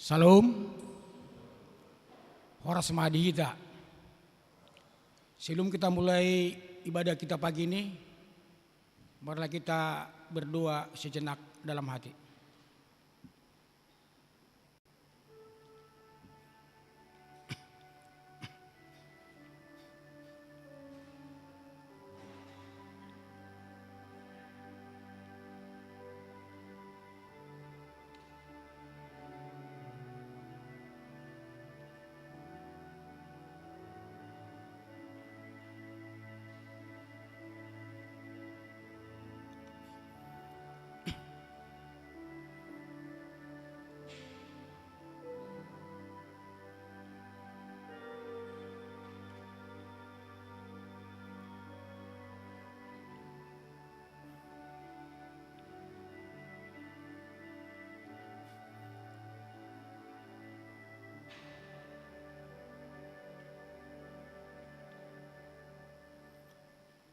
Salam, horas madita. Sebelum kita mulai ibadah kita pagi ini, marilah kita berdoa sejenak dalam hati.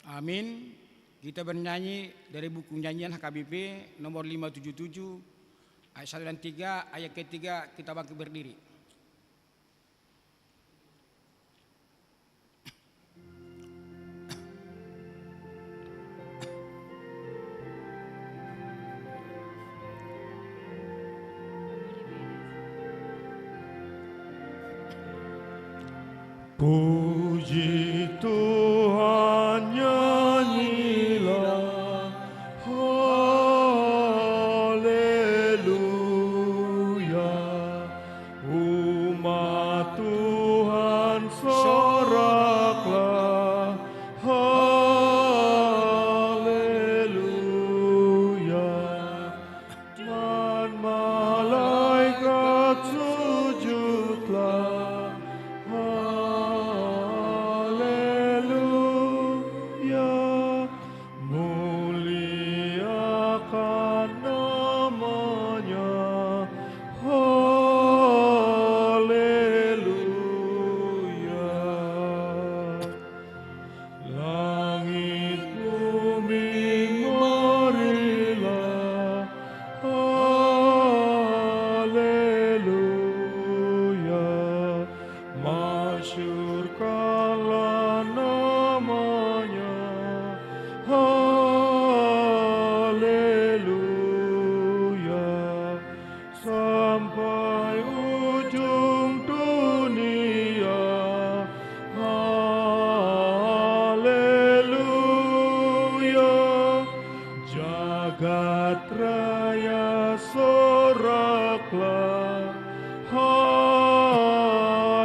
Amin. Kita bernyanyi dari buku nyanyian HKBP nomor 577 ayat 1 dan 3, ayat ketiga kita bangkit berdiri. Puji Tuhan, nyanyilah, haleluya. Umat Tuhan soraklah, haleluya. Dan malaikat sujudlah, haleluya. Muliakan namanya, haleluya. Langit bumi marilah, haleluya. Masyurkanlah namanya, haleluya. Sampai ujung dunia, haleluya. Jagat raya soraklah, haleluya.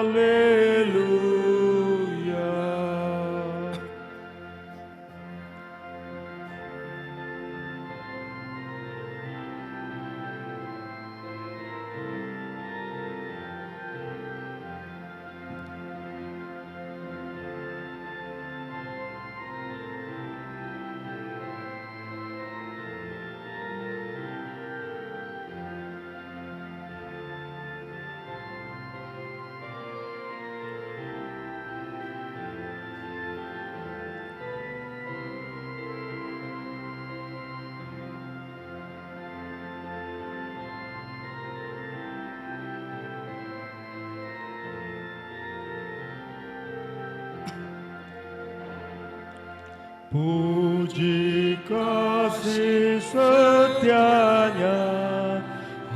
Puji kasih setianya,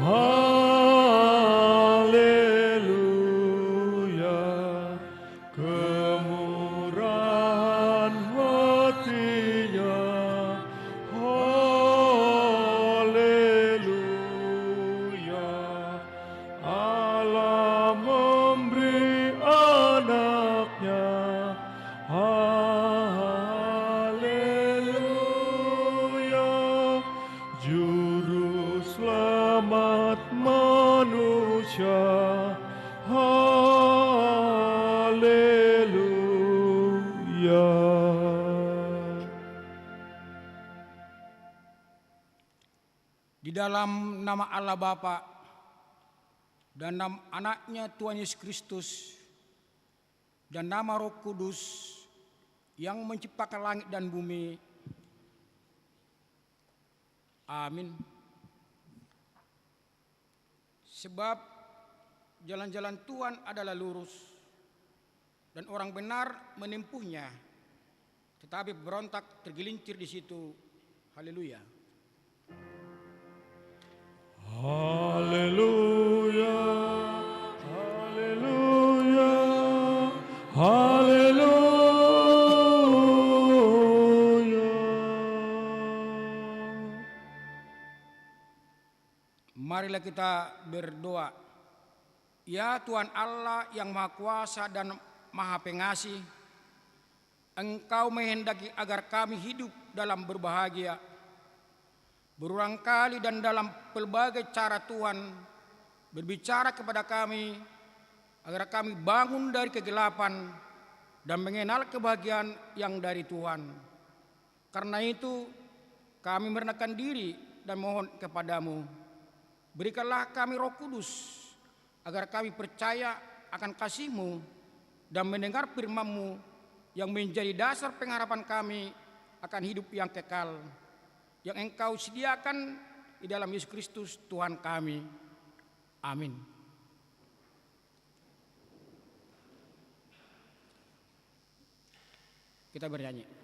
haleluya. Kemurahan hatinya, haleluya. Allah memberi anaknya, haleluya. Juru selamat manusia, haleluya. Di dalam nama Allah Bapa dan nama anaknya Tuhan Yesus Kristus dan nama Roh Kudus yang menciptakan langit dan bumi. Amin. Sebab jalan-jalan Tuhan adalah lurus, dan orang benar menempuhnya, tetapi berontak tergelincir di situ. Haleluya. Haleluya, haleluya, haleluya. Marilah kita berdoa. Ya Tuhan Allah yang Maha Kuasa dan Maha Pengasih, Engkau menghendaki agar kami hidup dalam berbahagia. Berulang kali dan dalam pelbagai cara Tuhan berbicara kepada kami agar kami bangun dari kegelapan dan mengenal kebahagiaan yang dari Tuhan. Karena itu kami merendahkan diri dan mohon kepadamu, berikanlah kami Roh Kudus agar kami percaya akan kasih-Mu dan mendengar firman-Mu yang menjadi dasar pengharapan kami akan hidup yang kekal yang Engkau sediakan di dalam Yesus Kristus Tuhan kami. Amin. Kita bernyanyi.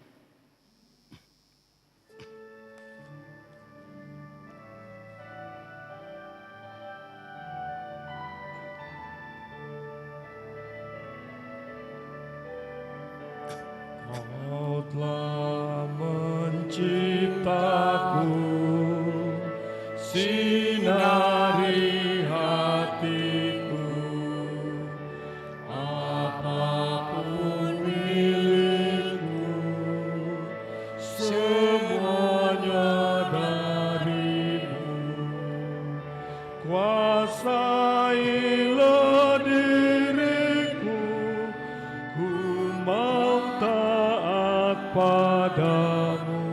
Kau telah menciptaku, sinari hatiku, apapun milikku, semuanya darimu. Kuasailah diriku, ku mau taat padamu.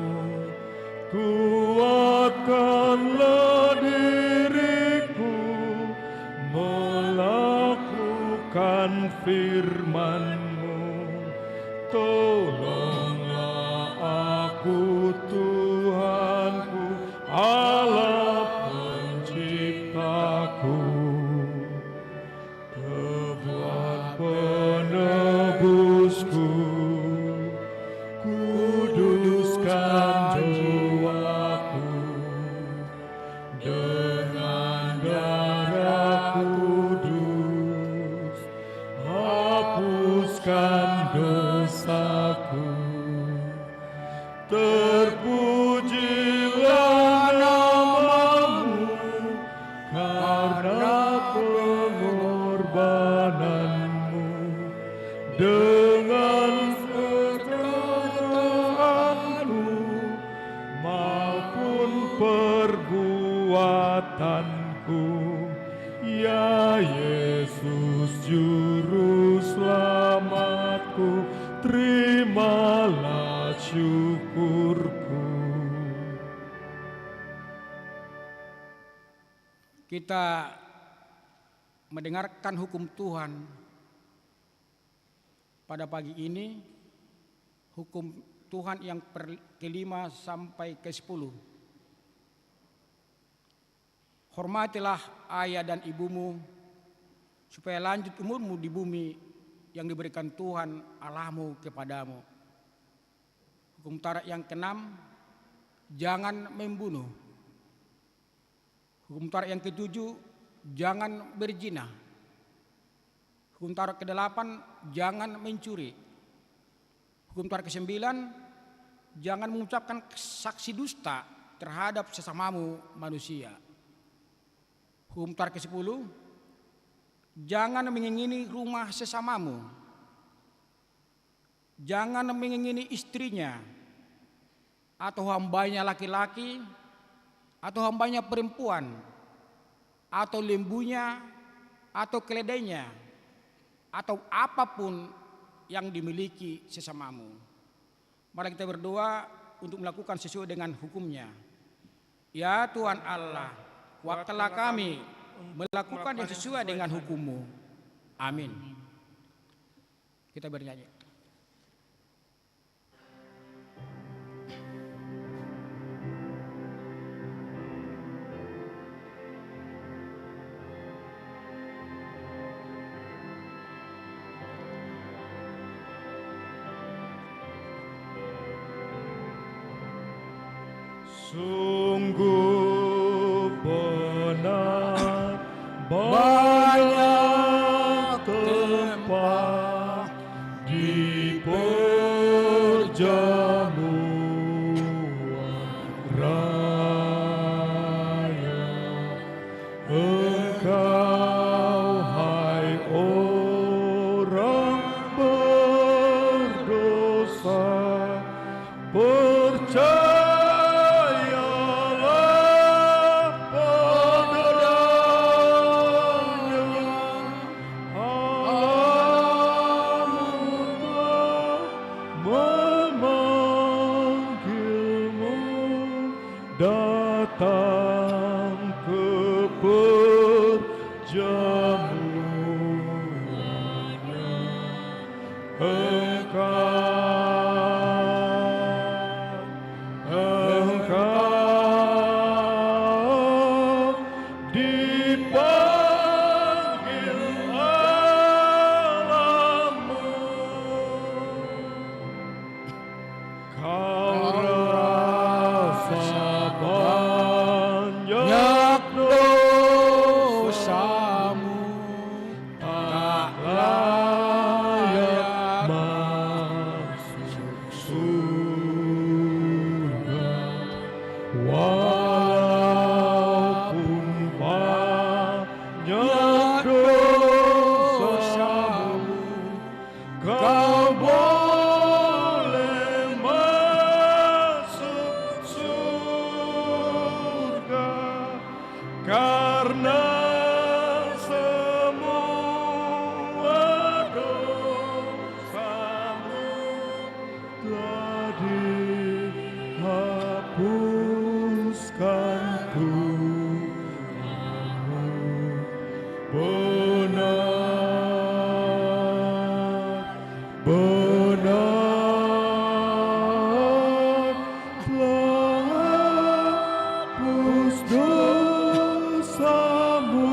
Kuatkanlah diriku, melakukan firman-Mu. Tolonglah aku Tuhanku, Allah penciptaku. Tuhan penebusku, kuduskan jiwaku dengan darah kudus, hapuskan dosaku. Terpujilah nama-Mu karena pengorbanan-Mu. Dengan perkataanku maupun perbuatanku, ya Yesus Juru Selamatku, terimalah syukurku. Kita mendengarkan hukum Tuhan pada pagi ini, hukum Tuhan yang kelima sampai ke-10. Hormatilah ayah dan ibumu, supaya lanjut umurmu di bumi yang diberikan Tuhan Allahmu kepadamu. Hukum Taurat yang ke-6, jangan membunuh. Hukum Taurat yang ke-7, jangan berzina. Hukum Taurat ke-8, jangan mencuri. Hukum Taurat ke-9, jangan mengucapkan saksi dusta terhadap sesamamu manusia. Hukum Taurat ke-10, jangan mengingini rumah sesamamu. Jangan mengingini istrinya, atau hambanya laki-laki, atau hambanya perempuan, atau lembunya, atau keledainya, atau apapun yang dimiliki sesamamu. Mari kita berdoa untuk melakukan sesuai dengan hukumnya. Ya Tuhan Allah, kuatkanlah kami melakukan yang sesuai dengan hukum-Mu. Amin. Kita bernyanyi. Sungguh benar Banyak banyak tempat di perjamuan raya. Engkau, hai orang berdosa, percayalah padanya. Allahmu memanggilmu datang ke perjamuannya. Engkau dipanggil Allahmu. Kau rasa banyak dosamu tak layak masuk surga, walaupun banyak dosamu, kau boleh masuk surga, karena semua dosamu telah dihapuskan Tuhanmu. Benar telah hapus dosamu.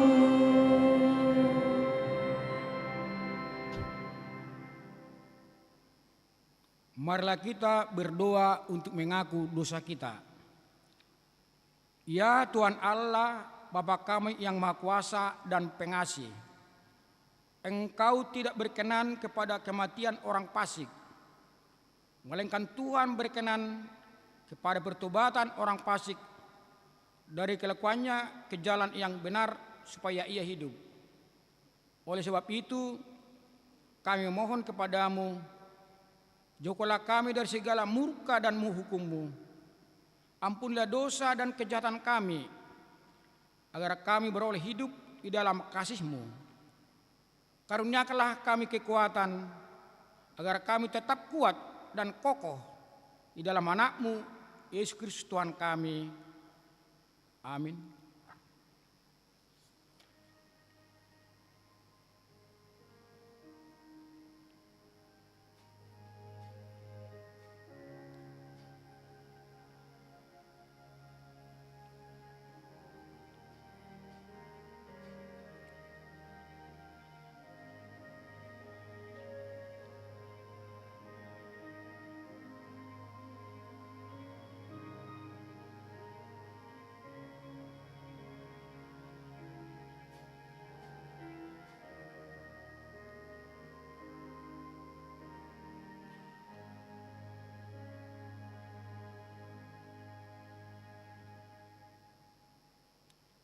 Marilah kita berdoa untuk mengaku dosa kita. Ya Tuhan Allah, Bapa kami yang Maha Kuasa dan Pengasih, Engkau tidak berkenan kepada kematian orang fasik, melainkan Tuhan berkenan kepada pertobatan orang fasik dari kelakuannya ke jalan yang benar supaya ia hidup. Oleh sebab itu, kami mohon kepadamu, jauhkanlah kami dari segala murka dan hukum-Mu. Ampunilah dosa dan kejahatan kami, agar kami beroleh hidup di dalam kasih-Mu. Karuniakanlah kami kekuatan, agar kami tetap kuat dan kokoh di dalam anak-Mu, Yesus Kristus Tuhan kami. Amin.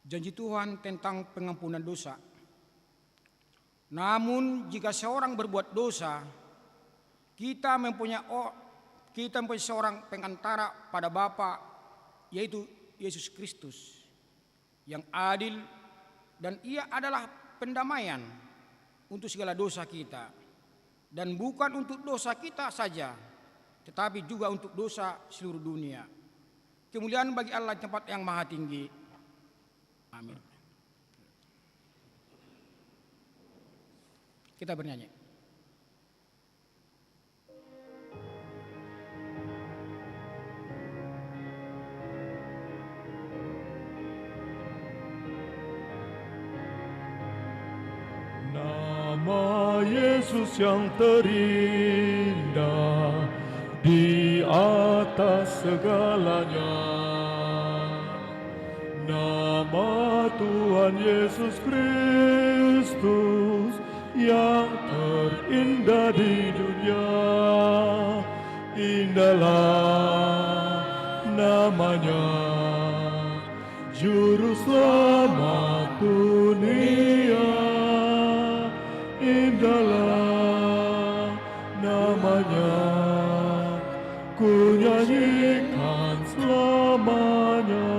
Janji Tuhan tentang pengampunan dosa. Namun jika seorang berbuat dosa, kita mempunyai seorang pengantara pada Bapa, yaitu Yesus Kristus, yang adil, dan Ia adalah pendamaian untuk segala dosa kita, dan bukan untuk dosa kita saja, tetapi juga untuk dosa seluruh dunia. Kemuliaan bagi Allah di tempat yang maha tinggi. Amin. Kita bernyanyi. Nama Yesus yang terindah di atas segalanya. Tuhan Yesus Kristus yang terindah di dunia. Indahlah namanya, Juru Selamat dunia. Indahlah namanya, ku nyanyikan selamanya.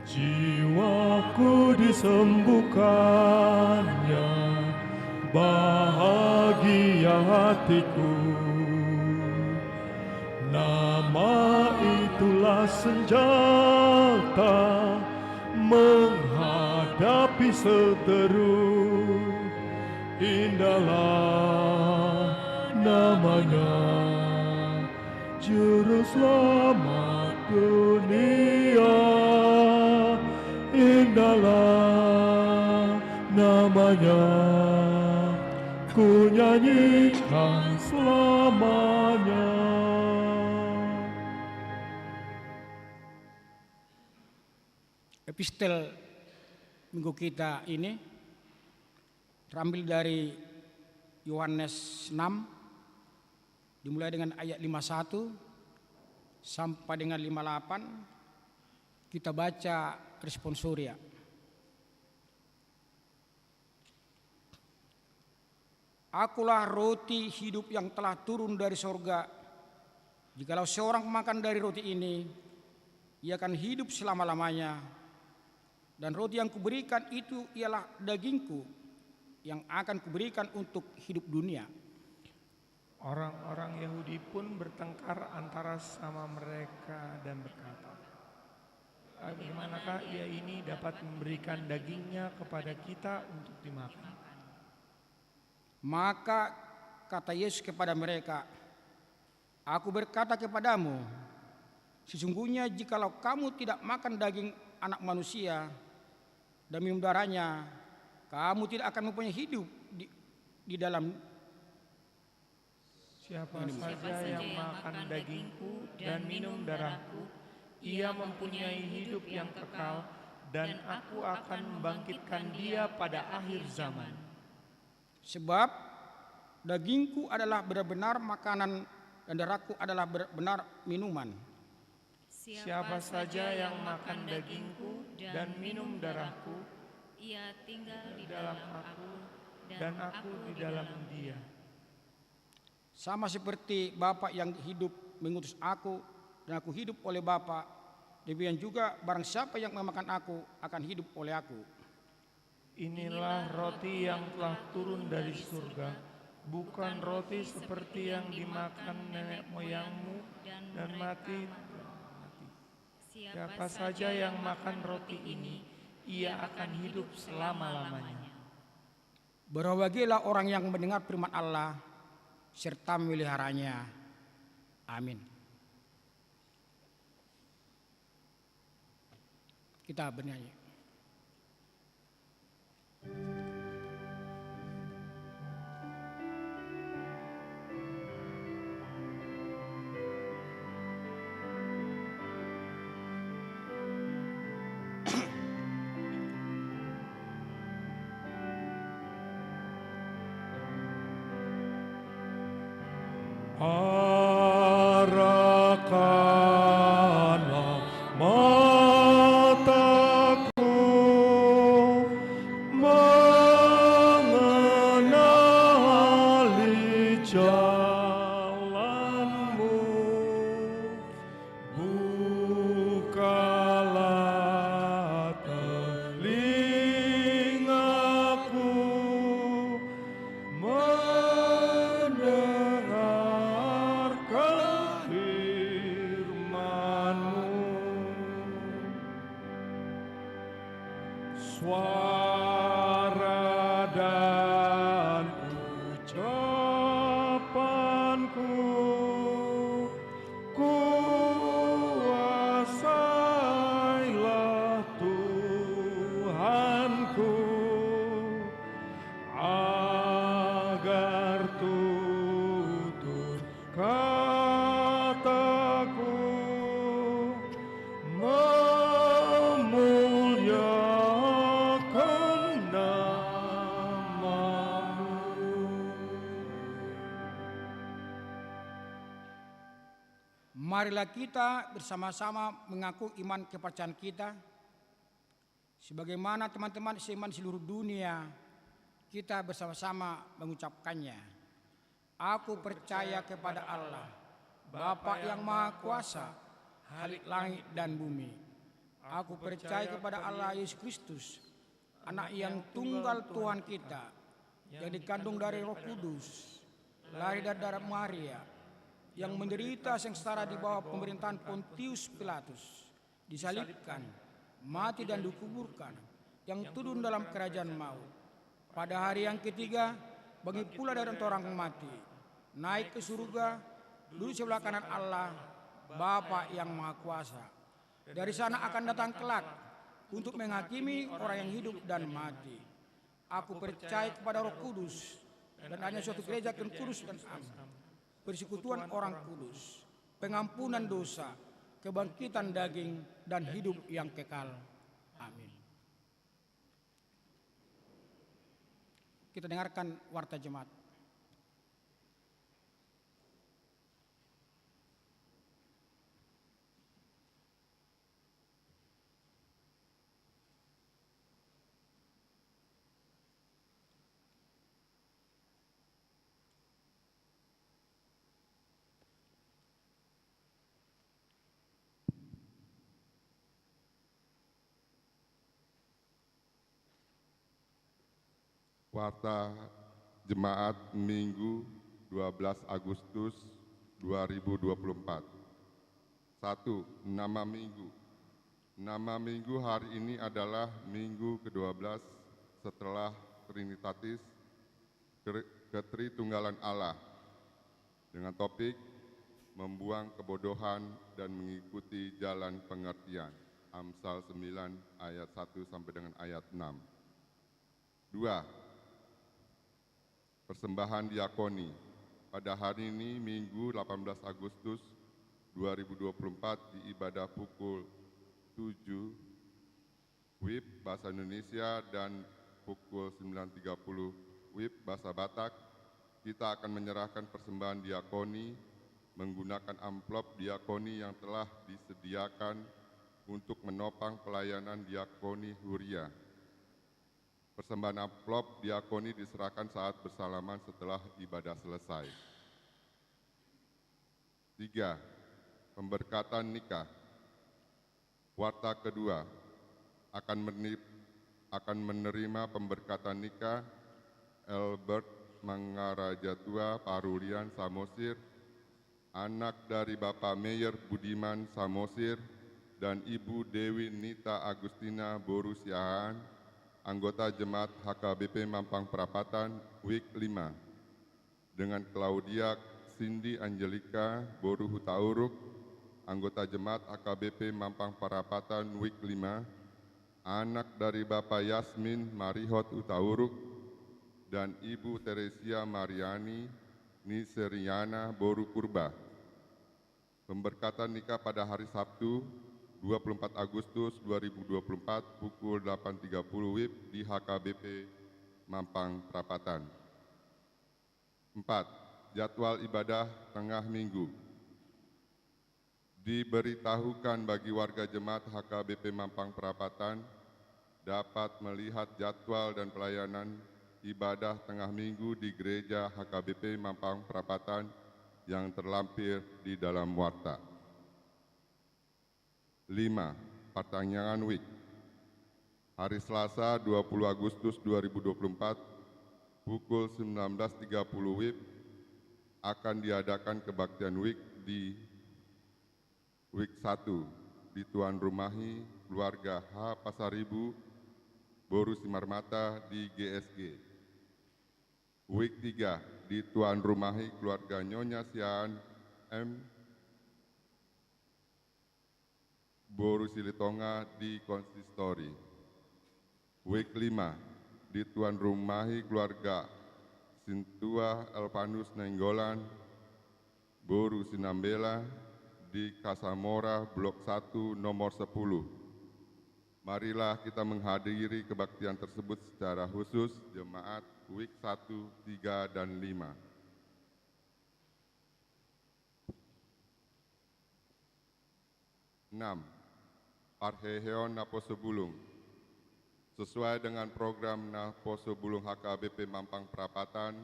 Jiwaku disembuhkannya, bahagia hatiku. Nama itulah senjata menghadapi seteru. Indahlah namanya, Juru Selamat dunia. Indahlah namanya, ku nyanyikan selamanya. Epistel minggu kita ini terambil dari Yohanes 6, dimulai dengan ayat 51 sampai dengan 58. Kita baca responsoria. Akulah roti hidup yang telah turun dari sorga. Jikalau seorang makan dari roti ini, ia akan hidup selama-lamanya. Dan roti yang kuberikan itu ialah dagingku yang akan kuberikan untuk hidup dunia. Orang-orang Yahudi pun bertengkar antara sama mereka dan berkata, bagaimanakah ia ini dapat memberikan dagingnya kepada kita untuk dimakan? Maka kata Yesus kepada mereka, aku berkata kepadamu, sesungguhnya jikalau kamu tidak makan daging anak manusia dan minum darahnya, kamu tidak akan mempunyai hidup di dalam. Siapa saja yang makan dagingku dan minum darahku, ia mempunyai hidup yang kekal, dan aku akan membangkitkan dia pada akhir zaman. Sebab dagingku adalah benar-benar makanan dan darahku adalah benar-benar minuman. Siapa saja yang makan dagingku dan minum darahku, ia tinggal di dalam aku dan aku di dalam dia. Sama seperti Bapa yang hidup mengutus aku dan aku hidup oleh Bapa, demikian juga barang siapa yang memakan aku akan hidup oleh aku. Inilah roti yang telah turun dari surga, bukan roti seperti yang dimakan nenek moyangmu dan mati. Siapa saja yang makan roti ini, ia akan hidup selama-lamanya. Berbahagialah orang yang mendengar firman Allah serta memeliharanya. Amin. Kita bernyanyi. Arahkanlah mataku mengenali jalanmu, bukalah telingaku mendengarkan firman-Mu. Suara dan ucapanku, kuasailah Tuhanku, agar tutur kataku memuliakan marilah kita bersama-sama mengaku iman kepercayaan kita. Sebagaimana teman-teman seiman seluruh dunia, kita bersama-sama mengucapkannya. Aku percaya kepada Allah, Bapa yang Maha Kuasa, Khalik langit dan bumi. Aku percaya kepada Allah Yesus Kristus, Anak yang tunggal Tuhan kita, yang dikandung dari Roh Kudus, lahir dari darah Maria, yang menderita sengsara di bawah pemerintahan Pontius Pilatus, disalibkan, mati dan dikuburkan, yang turun dalam kerajaan maut. Pada hari yang ketiga, bangkit pula dari antara orang mati, naik ke surga, duduk sebelah kanan Allah, Bapa yang Maha Kuasa. Dari sana akan datang kelak untuk menghakimi orang yang hidup dan mati. Aku percaya kepada Roh Kudus dan hanya suatu gereja kudus dan am, persekutuan orang kudus, pengampunan dosa, kebangkitan daging dan hidup yang kekal. Amin. Kita dengarkan warta jemaat. Warta Jemaat Minggu 12 Agustus 2024. 1. Nama Minggu. Nama Minggu hari ini adalah Minggu ke-12 setelah Trinitatis Ketritunggalan Allah, dengan topik membuang kebodohan dan mengikuti jalan pengertian. Amsal 9 ayat 1 sampai dengan ayat 6. 2. Persembahan diakoni. Pada hari ini Minggu 18 Agustus 2024 di ibadah pukul 7 WIB Bahasa Indonesia dan pukul 9.30 WIB Bahasa Batak, kita akan menyerahkan persembahan diakoni menggunakan amplop diakoni yang telah disediakan untuk menopang pelayanan diakoni Huria. Persembahan amplop diakoni diserahkan saat bersalaman setelah ibadah selesai. 3. Pemberkatan nikah. Warta kedua akan menerima pemberkatan nikah Albert Mangarajatua Parulian Samosir, anak dari Bapak Meyer Budiman Samosir dan Ibu Dewi Nita Agustina Borusiahan, anggota Jemaat HKBP Mampang Perapatan, WIK 5, dengan Claudia Cindy Angelika Boru Hutauruk, anggota Jemaat HKBP Mampang Perapatan, WIK 5, anak dari Bapak Yasmin Marihot Hutauruk, dan Ibu Teresia Mariani Niseriana Boru Purba. Pemberkatan nikah pada hari Sabtu 24 Agustus 2024 pukul 8.30 WIB di HKBP Mampang Perapatan. 4. Jadwal ibadah tengah minggu. Diberitahukan bagi warga jemaat HKBP Mampang Perapatan dapat melihat jadwal dan pelayanan ibadah tengah minggu di gereja HKBP Mampang Perapatan yang terlampir di dalam warta. 5. Pertanyaan WIK. Hari Selasa 20 Agustus 2024 pukul 19.30 WIB akan diadakan kebaktian WIK di WIK 1 di Tuan Rumahi Keluarga H Pasaribu Boru Simarmata di GSG. WIK 3 di Tuan Rumahi Keluarga Nyonya Siaan M Boru Silitonga di Konsistori. WIK 5 di Tuan Rumahi Keluarga Sintua Elvanus Nenggolan Boru Sinambela di Kasamora Blok 1 nomor 10. Marilah kita menghadiri kebaktian tersebut secara khusus jemaat WIK 1, 3, dan 5. 6. Parheheon Naposebulung. Sesuai dengan program Naposebulung HKBP Mampang Perapatan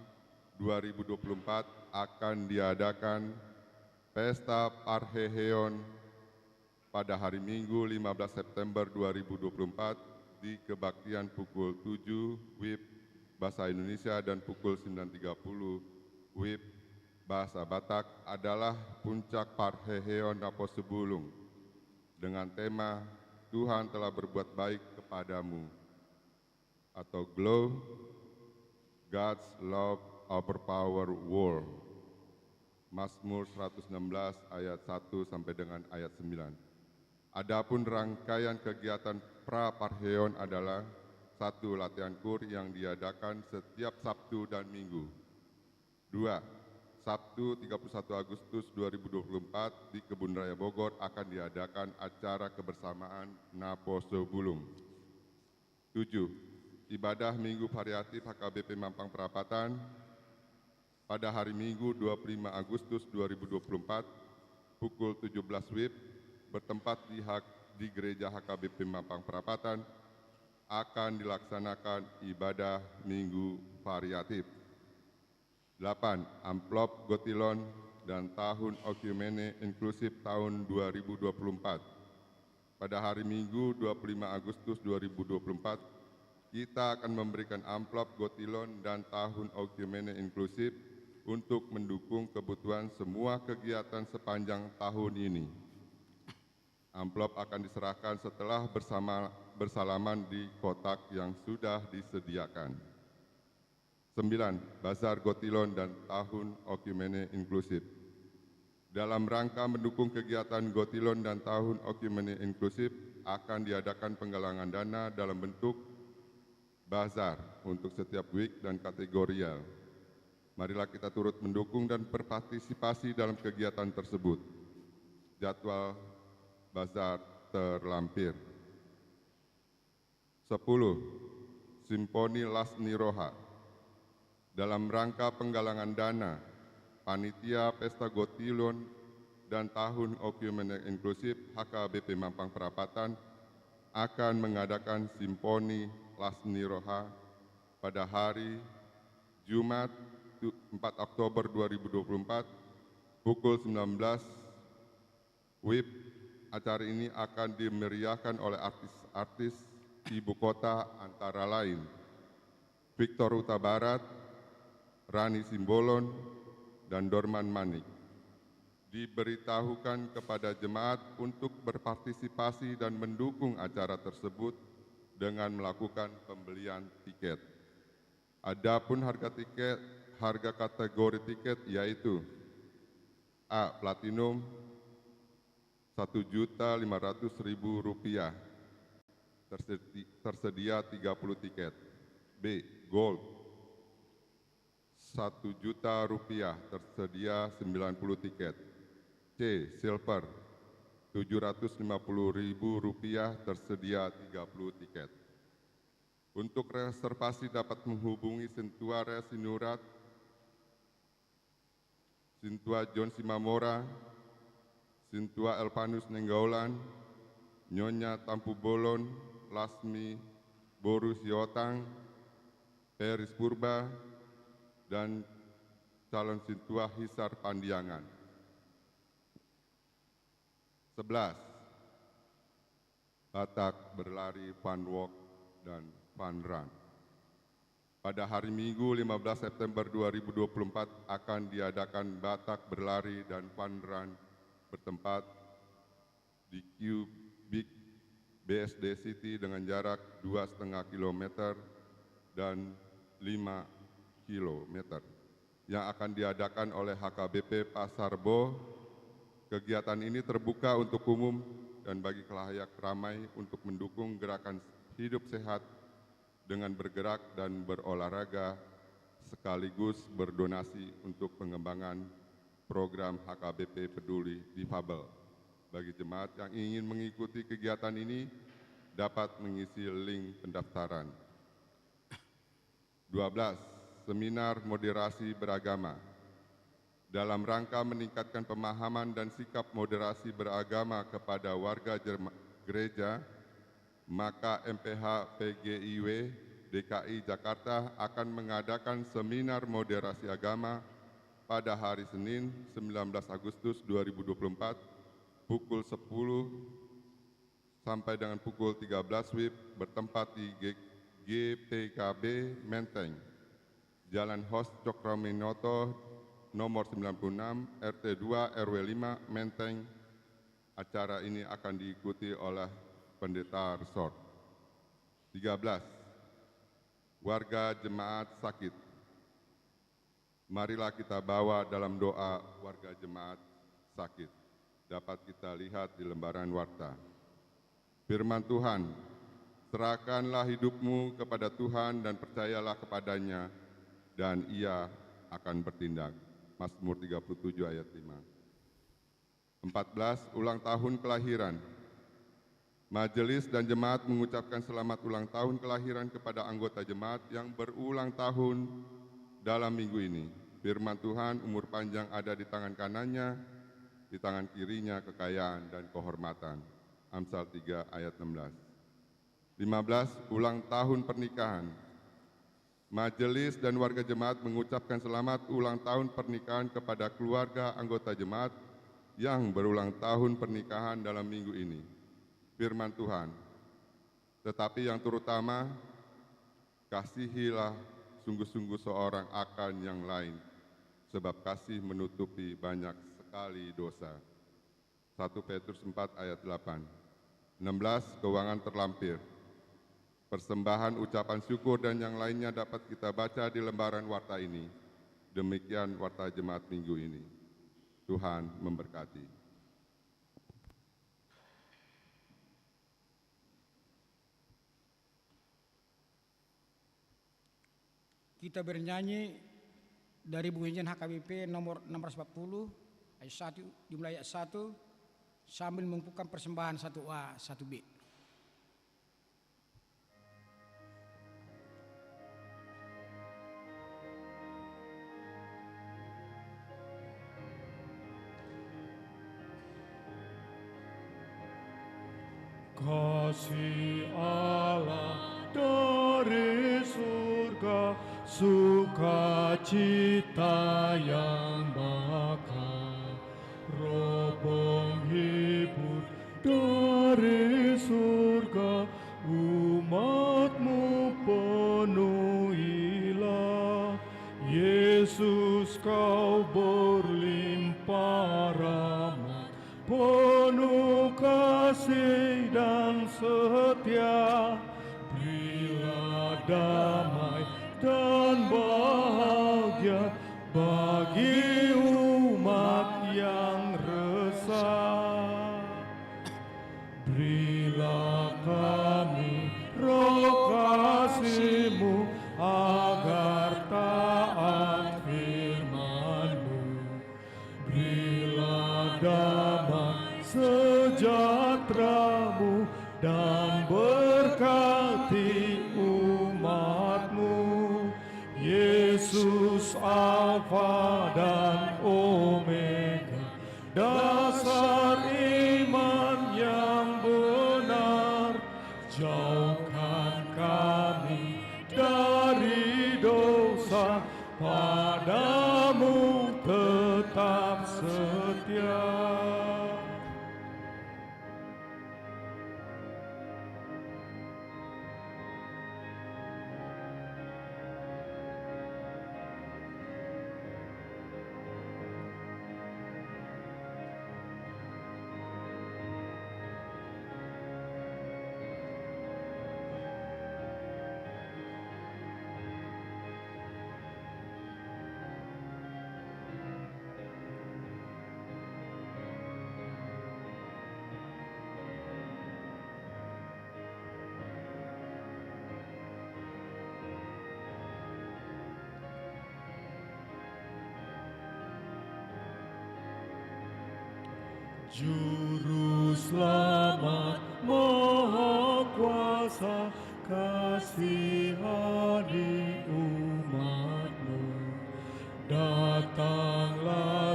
2024 akan diadakan Pesta Parheheon pada hari Minggu 15 September 2024 di kebaktian pukul 7 WIB Bahasa Indonesia dan pukul 9.30 WIB Bahasa Batak adalah puncak Parheheon Naposebulung dengan tema Tuhan telah berbuat baik kepadamu atau Glow God's Love Overpower World. Mazmur 116 ayat 1 sampai dengan ayat 9. Adapun rangkaian kegiatan Pra-Parheon adalah 1. Latihan kur yang diadakan setiap Sabtu dan Minggu. 2. Sabtu 31 Agustus 2024 di Kebun Raya Bogor akan diadakan acara kebersamaan Naposebulung. 7. Ibadah Minggu Variatif HKBP Mampang Perapatan pada hari Minggu 25 Agustus 2024 pukul 17 WIB bertempat di Gereja HKBP Mampang Perapatan akan dilaksanakan ibadah Minggu Variatif. 8. Amplop Gotilon dan Tahun Oikumene Inklusif tahun 2024. Pada hari Minggu 25 Agustus 2024, kita akan memberikan amplop Gotilon dan Tahun Oikumene Inklusif untuk mendukung kebutuhan semua kegiatan sepanjang tahun ini. Amplop akan diserahkan setelah bersalaman di kotak yang sudah disediakan. 9. Bazar Gotilon dan Tahun Oikumene Inklusif. Dalam rangka mendukung kegiatan Gotilon dan Tahun Oikumene Inklusif akan diadakan penggalangan dana dalam bentuk bazar untuk setiap week dan kategorial. Marilah kita turut mendukung dan berpartisipasi dalam kegiatan tersebut. Jadwal bazar terlampir. 10. Simponi Lasni Roha. Dalam rangka penggalangan dana, Panitia Pesta Gotilon dan Tahun Oikumene Inklusif HKBP Mampang Perapatan akan mengadakan Simponi Lasni Roha pada hari Jumat 4 Oktober 2024 pukul 19 WIB. Acara ini akan dimeriahkan oleh artis-artis ibu kota antara lain Victor Huta Barat, Rani Simbolon, dan Dorman Manik. Diberitahukan kepada jemaat untuk berpartisipasi dan mendukung acara tersebut dengan melakukan pembelian tiket. Adapun harga kategori tiket yaitu A. Platinum Rp1.500.000, tersedia 30 tiket. B. Gold Rp1.000.000, tersedia 90 tiket. C. Silver Rp750.000, tersedia 30 tiket. Untuk reservasi dapat menghubungi Sintua Resinurat, Sintua John Simamora, Sintua Elvanus Nenggaulan, Nyonya Tampu Bolon, Lasmi Boru Siotang, Peris Purba, dan calon Sintua Hisar Pandiangan. 11. Batak Berlari Fun Walk dan Fun Run. Pada hari Minggu 15 September 2024 akan diadakan Batak Berlari dan Fun Run bertempat di Big BSD City dengan jarak 2,5 km dan 5 km yang akan diadakan oleh HKBP Pasar Bo. Kegiatan ini terbuka untuk umum dan bagi khalayak ramai untuk mendukung gerakan hidup sehat dengan bergerak dan berolahraga sekaligus berdonasi untuk pengembangan program HKBP Peduli Difabel. Bagi jemaat yang ingin mengikuti kegiatan ini dapat mengisi link pendaftaran. 12. Seminar Moderasi Beragama. dalam rangka meningkatkan pemahaman dan sikap moderasi beragama kepada warga gereja, maka MPH PGIW DKI Jakarta akan mengadakan seminar moderasi agama pada hari Senin 19 Agustus 2024 pukul 10 sampai dengan pukul 13 WIB bertempat di GPKB Menteng, Jalan Hos Cokroaminoto nomor 96 RT 2 RW 5 Menteng. Acara ini akan diikuti oleh pendeta resort. 13. Warga jemaat sakit. Marilah kita bawa dalam doa warga jemaat sakit. Dapat kita lihat di lembaran warta. Firman Tuhan, serahkanlah hidupmu kepada Tuhan dan percayalah kepadanya, dan Ia akan bertindak. Mazmur 37 ayat 5. 14. Ulang tahun kelahiran. Majelis dan jemaat mengucapkan selamat ulang tahun kelahiran kepada anggota jemaat yang berulang tahun dalam minggu ini. Firman Tuhan, umur panjang ada di tangan kanannya, di tangan kirinya kekayaan dan kehormatan. Amsal 3 ayat 16. 15. Ulang tahun pernikahan. Majelis dan warga jemaat mengucapkan selamat ulang tahun pernikahan kepada keluarga anggota jemaat yang berulang tahun pernikahan dalam minggu ini. Firman Tuhan, tetapi yang terutama, kasihilah sungguh-sungguh seorang akan yang lain, sebab kasih menutupi banyak sekali dosa. 1 Petrus 4 ayat 8. 16. Keuangan terlampir. Persembahan ucapan syukur dan yang lainnya dapat kita baca di lembaran warta ini. Demikian warta jemaat minggu ini. Tuhan memberkati. Kita bernyanyi dari bunyian HKBP nomor 640 ayat 1 jumlah ayat 1 sambil mengumpulkan persembahan 1A 1B. Kasih Allah dari surga, sukacita yang bakal, Roh penghibur dari surga, umatmu penuhilah. Yesus, kau berlimpah rahmat, penuh kasih dan setia, berilah damai dan bahagia bagi umat yang resah. Berilah kami roh kasih-Mu agar taat firman-Mu. Berilah damai sejahtera-Mu dan berkati umat-Mu. Yesus Alfa dan Omega, dasar iman yang benar. Jauhkan kami dari dosa, padamu tetap setia. Juru selamat Maha Kuasa, kasihani umat-Mu. Datanglah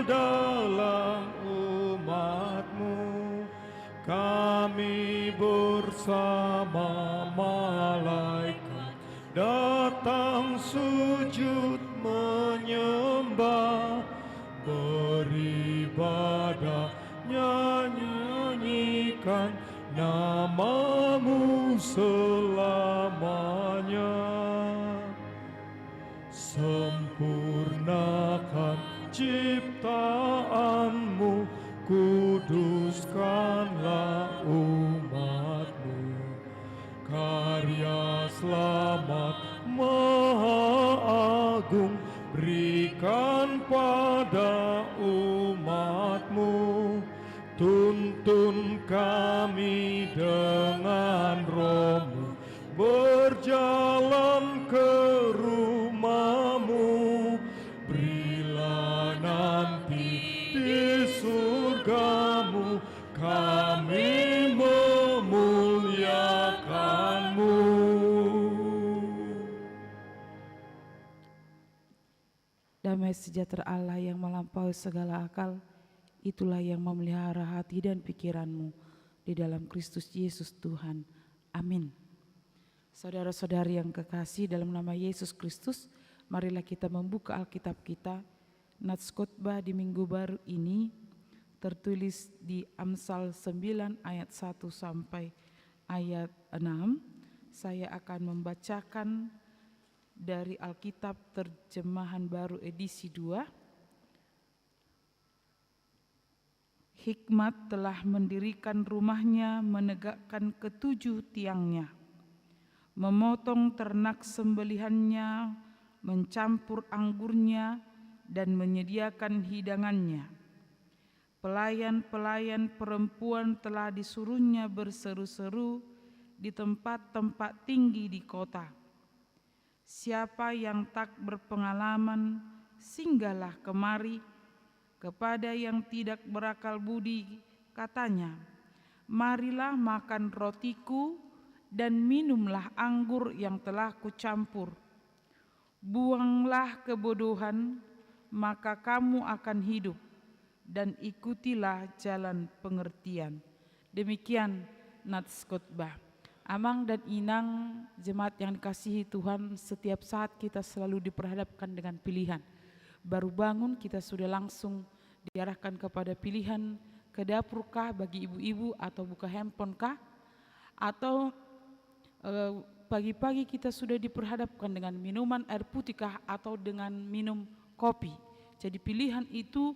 dalam umat-Mu. Kami bersama malaikat datang sujud menyembah, beribadah, nyanyikan nama-Mu selamanya. Sempurnakan ciptaan-Mu, kuduskanlah umat-Mu. Karya selamat maha agung berikan pada umat-Mu. Tuntun kami dengan Roh-Mu, berjalan ke rumah-Mu. Berilah nanti di surga-Mu kami memuliakan-Mu. Damai sejahtera Allah yang melampaui segala akal, itulah yang memelihara hati dan pikiranmu di dalam Kristus Yesus Tuhan. Amin. Saudara-saudari yang kekasih dalam nama Yesus Kristus, marilah kita membuka Alkitab kita. Nats khotbah di Minggu Baru ini tertulis di Amsal 9 ayat 1 sampai ayat 6. Saya akan membacakan dari Alkitab Terjemahan Baru edisi 2. Hikmat telah mendirikan rumahnya, menegakkan ketujuh tiangnya, memotong ternak sembelihannya, mencampur anggurnya, dan menyediakan hidangannya. Pelayan-pelayan perempuan telah disuruhnya berseru-seru di tempat-tempat tinggi di kota. Siapa yang tak berpengalaman, singgahlah kemari. Kepada yang tidak berakal budi, katanya, marilah makan rotiku dan minumlah anggur yang telah kucampur. Buanglah kebodohan, maka kamu akan hidup, dan ikutilah jalan pengertian. Demikian nats khotbah. Amang dan inang jemaat yang dikasihi Tuhan, setiap saat kita selalu diperhadapkan dengan pilihan. Baru bangun kita sudah langsung diarahkan kepada pilihan ke dapur kah bagi ibu-ibu, atau buka handphone kah, atau pagi-pagi kita sudah diperhadapkan dengan minuman air putih kah, atau dengan minum kopi. Jadi pilihan itu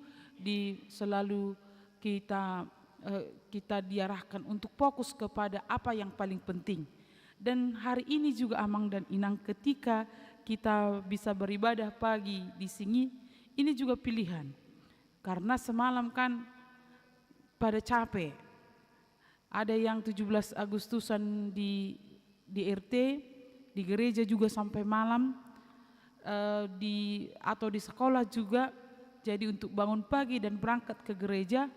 selalu kita diarahkan untuk fokus kepada apa yang paling penting. Dan hari ini juga Amang dan Inang, ketika kita bisa beribadah pagi di sini, ini juga pilihan. Karena semalam kan pada capek. Ada yang 17 Agustusan di RT, di gereja juga sampai malam, atau di sekolah juga. Jadi untuk bangun pagi dan berangkat ke gereja,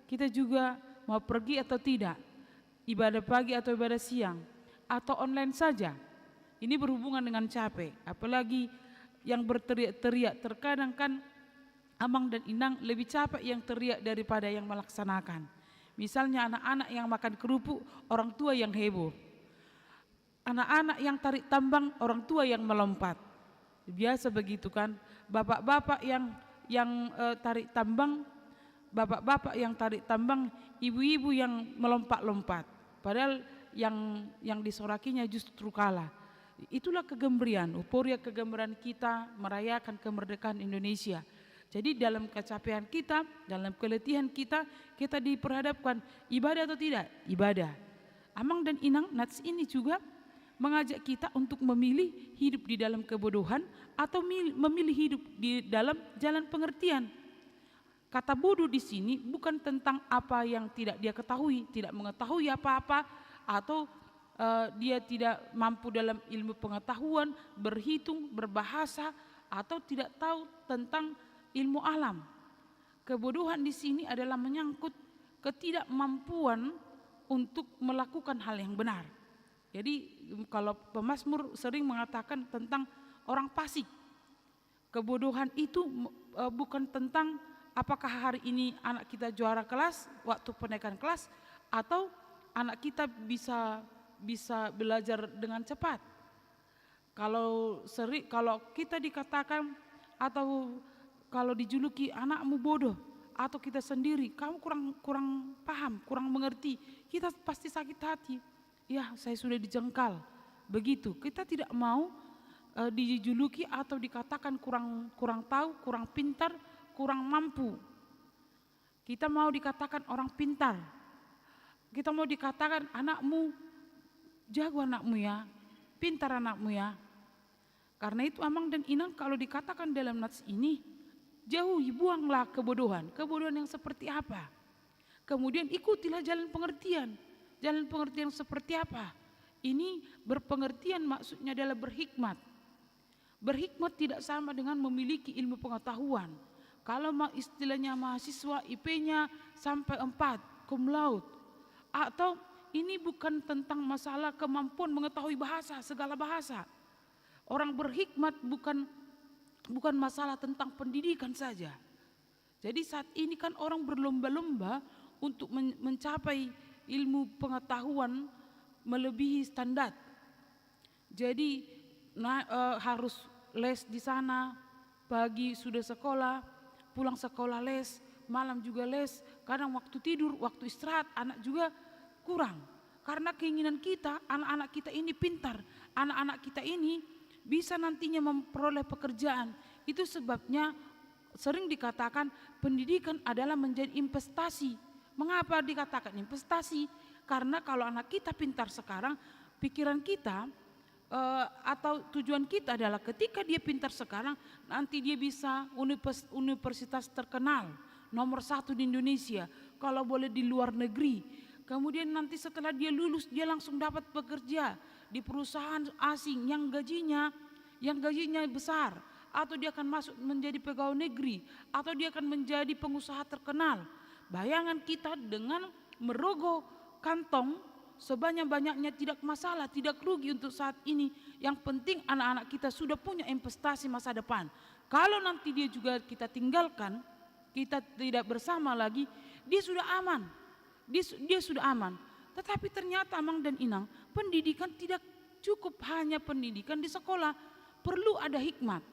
kita juga mau pergi atau tidak, ibadah pagi atau ibadah siang, atau online saja. Ini berhubungan dengan capek, apalagi yang berteriak-teriak. Terkadang kan Amang dan Inang lebih capek yang teriak daripada yang melaksanakan. Misalnya anak-anak yang makan kerupuk, orang tua yang heboh. Anak-anak yang tarik tambang, orang tua yang melompat. Biasa begitu kan, bapak-bapak yang tarik tambang, ibu-ibu yang melompat-lompat. Padahal yang disorakinya justru kalah. Itulah kegembirian, euforia kegembiraan kita merayakan kemerdekaan Indonesia. Jadi dalam kecapean kita, dalam keletihan kita diperhadapkan ibadah atau tidak? Ibadah. Amang dan Inang nats ini juga mengajak kita untuk memilih hidup di dalam kebodohan atau memilih hidup di dalam jalan pengertian. Kata bodoh di sini bukan tentang apa yang tidak dia ketahui, tidak mengetahui apa-apa, atau dia tidak mampu dalam ilmu pengetahuan, berhitung, berbahasa, atau tidak tahu tentang ilmu alam. Kebodohan di sini adalah menyangkut ketidakmampuan untuk melakukan hal yang benar. Jadi kalau pemazmur sering mengatakan tentang orang fasik. Kebodohan itu bukan tentang apakah hari ini anak kita juara kelas waktu penaikan kelas, atau anak kita bisa belajar dengan cepat. Kalau kita dikatakan atau kalau dijuluki anakmu bodoh, atau kita sendiri kamu kurang paham, kurang mengerti, kita pasti sakit hati. Ya, saya sudah dijengkal. Begitu, kita tidak mau dijuluki atau dikatakan kurang tahu, kurang pintar, kurang mampu. Kita mau dikatakan orang pintar. Kita mau dikatakan anakmu jago, anakmu ya, pintar anakmu ya. Karena itu Amang dan Inang kalau dikatakan dalam nats ini, jauhi, buanglah kebodohan. Kebodohan yang seperti apa? Kemudian ikutilah jalan pengertian. Jalan pengertian seperti apa? Ini berpengertian maksudnya adalah berhikmat. Berhikmat tidak sama dengan memiliki ilmu pengetahuan. Kalau istilahnya mahasiswa IP-nya sampai 4, cum laude. Atau ini bukan tentang masalah kemampuan mengetahui bahasa, segala bahasa. Orang berhikmat bukan masalah tentang pendidikan saja. Jadi saat ini kan orang berlomba-lomba untuk mencapai ilmu pengetahuan melebihi standar. Jadi harus les di sana, pagi sudah sekolah, pulang sekolah les, malam juga les, kadang waktu tidur, waktu istirahat anak juga kurang. Karena keinginan kita, anak-anak kita ini pintar, anak-anak kita ini bisa nantinya memperoleh pekerjaan. Itu sebabnya sering dikatakan pendidikan adalah menjadi investasi. Mengapa dikatakan investasi? Karena kalau anak kita pintar sekarang, pikiran kita atau tujuan kita adalah ketika dia pintar sekarang, nanti dia bisa universitas terkenal, nomor 1 di Indonesia, kalau boleh di luar negeri. Kemudian nanti setelah dia lulus, dia langsung dapat bekerja di perusahaan asing yang gajinya besar, atau dia akan masuk menjadi pegawai negeri, atau dia akan menjadi pengusaha terkenal. Bayangan kita dengan merogoh kantong sebanyak-banyaknya tidak masalah, tidak rugi untuk saat ini. Yang penting anak-anak kita sudah punya investasi masa depan. Kalau nanti dia juga kita tinggalkan, kita tidak bersama lagi, dia sudah aman. Dia sudah aman. Tetapi ternyata Amang dan Inang, pendidikan tidak cukup hanya pendidikan di sekolah. Perlu ada hikmat.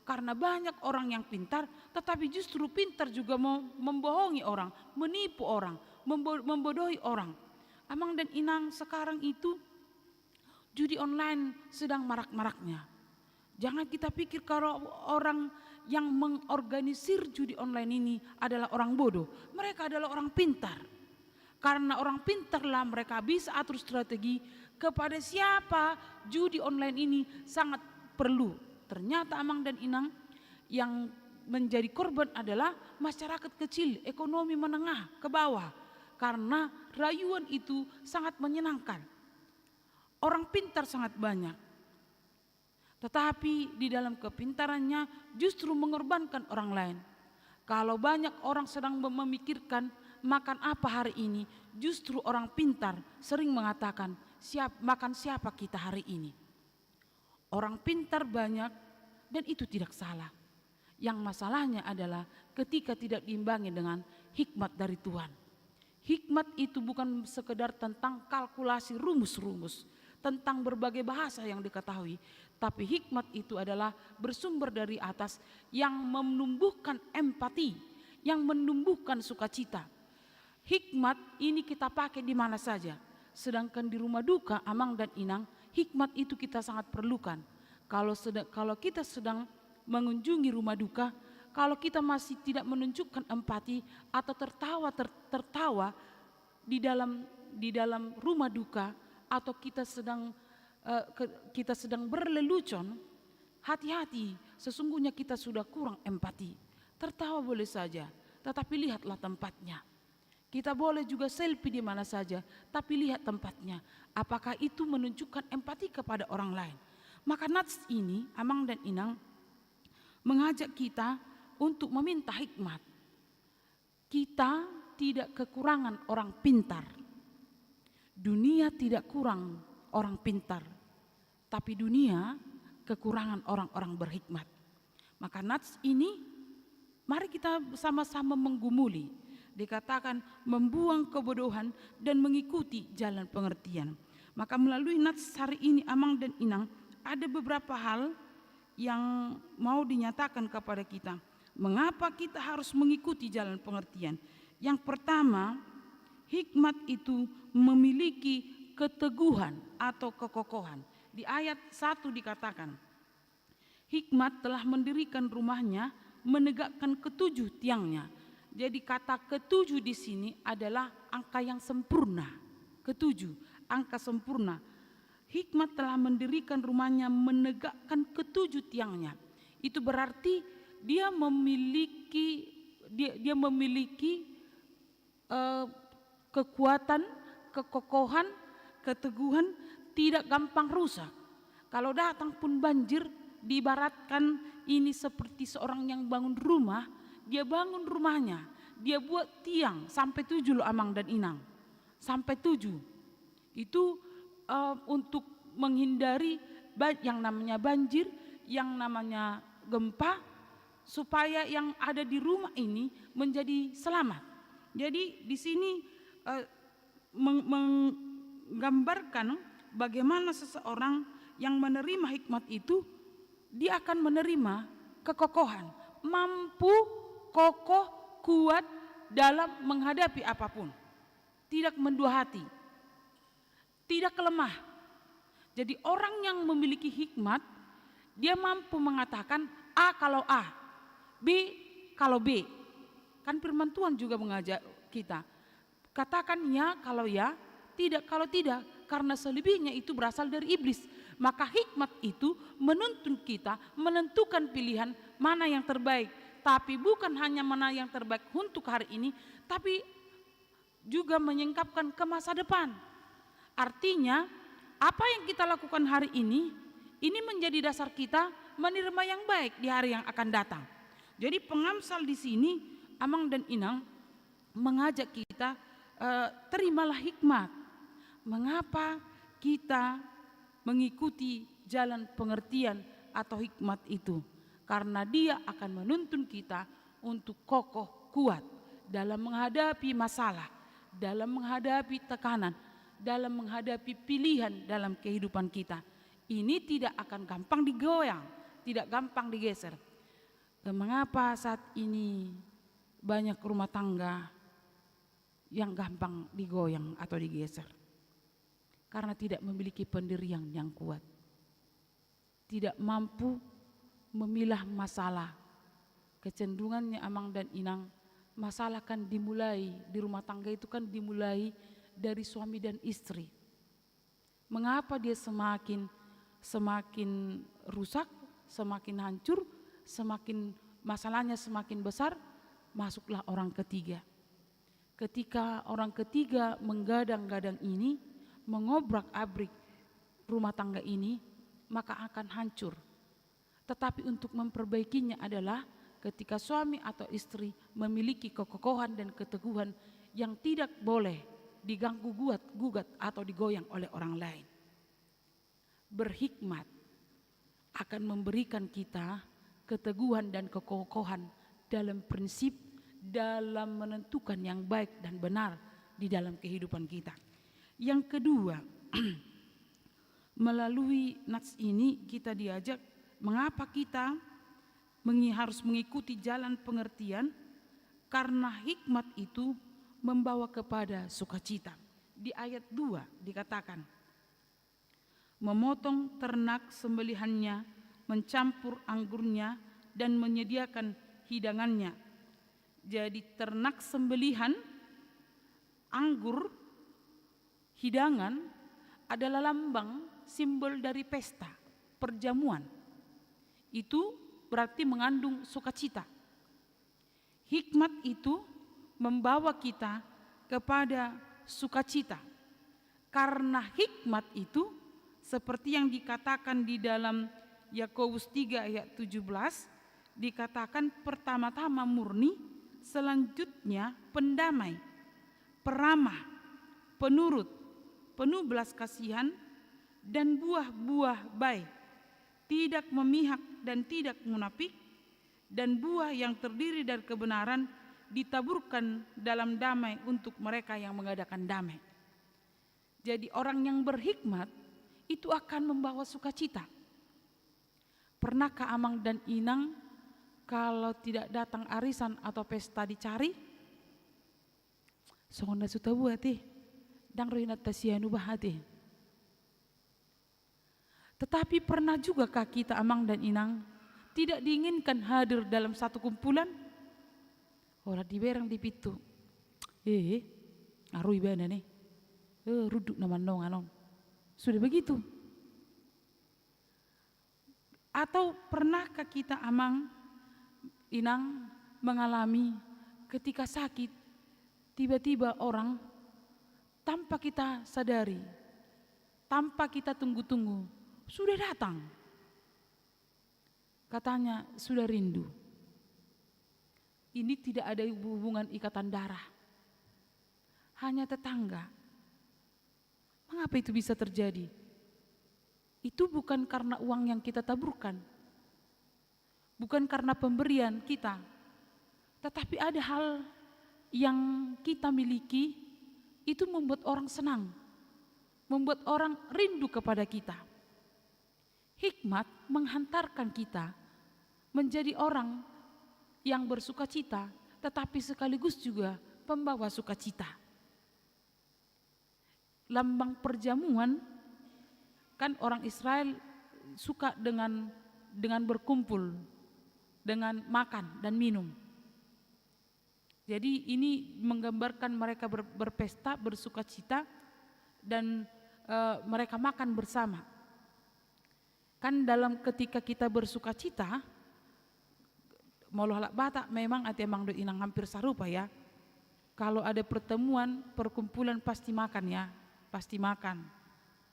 Karena banyak orang yang pintar, tetapi justru pintar juga mau membohongi orang, menipu orang, membodohi orang. Amang dan Inang, sekarang itu judi online sedang marak-maraknya. Jangan kita pikir kalau orang yang mengorganisir judi online ini adalah orang bodoh. Mereka adalah orang pintar. Karena orang pintarlah mereka bisa atur strategi kepada siapa judi online ini sangat perlu. Ternyata Amang dan Inang yang menjadi korban adalah masyarakat kecil, ekonomi menengah ke bawah. Karena rayuan itu sangat menyenangkan. Orang pintar sangat banyak. Tetapi di dalam kepintarannya justru mengorbankan orang lain. Kalau banyak orang sedang memikirkan makan apa hari ini, justru orang pintar sering mengatakan, makan siapa kita hari ini. Orang pintar banyak dan itu tidak salah. Yang masalahnya adalah ketika tidak diimbangi dengan hikmat dari Tuhan. Hikmat itu bukan sekedar tentang kalkulasi rumus-rumus, tentang berbagai bahasa yang diketahui. Tapi hikmat itu adalah bersumber dari atas yang menumbuhkan empati, yang menumbuhkan sukacita. Hikmat ini kita pakai di mana saja. Sedangkan di rumah duka Amang dan Inang, hikmat itu kita sangat perlukan. Kalau kita sedang mengunjungi rumah duka, kalau kita masih tidak menunjukkan empati atau tertawa di dalam rumah duka, atau kita sedang berlelucon, hati-hati, sesungguhnya kita sudah kurang empati. Tertawa boleh saja, tetapi lihatlah tempatnya. Kita boleh juga selfie di mana saja, tapi lihat tempatnya. Apakah itu menunjukkan empati kepada orang lain? Maka nats ini, Amang dan Inang, mengajak kita untuk meminta hikmat. Kita tidak kekurangan orang pintar. Dunia tidak kurang orang pintar. Tapi dunia kekurangan orang-orang berhikmat. Maka nats ini Mari kita sama-sama menggumuli. Dikatakan membuang kebodohan dan mengikuti jalan pengertian. Maka melalui nats hari ini Amang dan Inang, ada beberapa hal yang mau dinyatakan kepada kita. Mengapa kita harus mengikuti jalan pengertian? Yang pertama, hikmat itu memiliki keteguhan atau kekokohan. Di ayat 1 dikatakan, hikmat telah mendirikan rumahnya, menegakkan ketujuh tiangnya. Jadi kata ketujuh di sini adalah angka yang sempurna. Ketujuh, angka sempurna. Hikmat telah mendirikan rumahnya, menegakkan ketujuh tiangnya. Itu berarti dia memiliki kekuatan, kekokohan, keteguhan, tidak gampang rusak. Kalau datang pun banjir, diibaratkan ini seperti seorang yang bangun rumah. Dia bangun rumahnya, dia buat tiang sampai 7 loh Amang dan Inang, sampai 7. Itu untuk menghindari yang namanya banjir, yang namanya gempa, supaya yang ada di rumah ini menjadi selamat. Jadi di sini menggambarkan bagaimana seseorang yang menerima hikmat itu, dia akan menerima kekokohan, mampu kokoh, kuat dalam menghadapi apapun. Tidak mendua hati, tidak lemah. Jadi orang yang memiliki hikmat, dia mampu mengatakan A kalau A, B kalau B. Kan firman Tuhan juga mengajak kita, katakan ya kalau ya, tidak kalau tidak, karena selebihnya itu berasal dari iblis. Maka hikmat itu menuntun kita menentukan pilihan mana yang terbaik. Tapi bukan hanya mana yang terbaik untuk hari ini, tapi juga menyingkapkan ke masa depan. Artinya apa yang kita lakukan hari ini menjadi dasar kita menerima yang baik di hari yang akan datang. Jadi pengamsal di sini Amang dan Inang mengajak kita terimalah hikmat. Mengapa kita mengikuti jalan pengertian atau hikmat itu? Karena dia akan menuntun kita untuk kokoh, kuat dalam menghadapi masalah, dalam menghadapi tekanan, dalam menghadapi pilihan dalam kehidupan kita. Ini tidak akan gampang digoyang, tidak gampang digeser. Mengapa saat ini banyak rumah tangga yang gampang digoyang atau digeser? Karena tidak memiliki pendirian yang kuat, tidak mampu memilah masalah. Kecenderungannya Amang dan Inang, masalah kan dimulai di rumah tangga itu kan dimulai dari suami dan istri. Mengapa dia semakin rusak, semakin hancur, semakin masalahnya semakin besar? Masuklah orang ketiga. Ketika orang ketiga menggadang-gadang ini, mengobrak-abrik rumah tangga ini, maka akan hancur. Tetapi untuk memperbaikinya adalah ketika suami atau istri memiliki kekokohan dan keteguhan yang tidak boleh diganggu gugat atau digoyang oleh orang lain. Berhikmat akan memberikan kita keteguhan dan kekokohan dalam prinsip, dalam menentukan yang baik dan benar di dalam kehidupan kita. Yang kedua, melalui nats ini kita diajak mengapa kita harus mengikuti jalan pengertian, karena hikmat itu membawa kepada sukacita. Di ayat 2 dikatakan, memotong ternak sembelihannya, mencampur anggurnya dan menyediakan hidangannya. Jadi ternak sembelihan, anggur, hidangan adalah lambang simbol dari pesta, perjamuan. Itu berarti mengandung sukacita. Hikmat itu membawa kita kepada sukacita. Karena hikmat itu seperti yang dikatakan di dalam Yakobus 3 ayat 17, dikatakan pertama-tama murni, selanjutnya pendamai, peramah, penurut, penuh belas kasihan, dan buah-buah baik, tidak memihak dan tidak munafik, dan buah yang terdiri dari kebenaran ditaburkan dalam damai untuk mereka yang mengadakan damai. Jadi orang yang berhikmat itu akan membawa sukacita. Pernahkah Amang dan Inang kalau tidak datang arisan atau pesta dicari? Songonda suta buati dan roinat tasianu bahati. Tetapi pernah juga kah kita Amang dan Inang tidak diinginkan hadir dalam satu kumpulan? Orang diberang di pitu. Arui bana nih. Ruduk naman dong anon. Sudah begitu. Atau pernahkah kita Amang Inang mengalami ketika sakit tiba-tiba orang tanpa kita sadari, tanpa kita tunggu-tunggu sudah datang. Katanya sudah rindu. Ini tidak ada hubungan ikatan darah, hanya tetangga. Mengapa itu bisa terjadi? Itu bukan karena uang yang kita taburkan, bukan karena pemberian kita, tetapi ada hal yang kita miliki itu membuat orang senang, membuat orang rindu kepada kita. Hikmat menghantarkan kita menjadi orang yang bersukacita, tetapi sekaligus juga pembawa sukacita. Lambang perjamuan, kan orang Israel suka dengan berkumpul, dengan makan dan minum. Jadi ini menggambarkan mereka berpesta, bersukacita, dan mereka makan bersama. Kan dalam ketika kita bersukacita, maulah bata memang ati emang do inang hampir sarupa ya. Kalau ada pertemuan, perkumpulan pasti makan ya, pasti makan.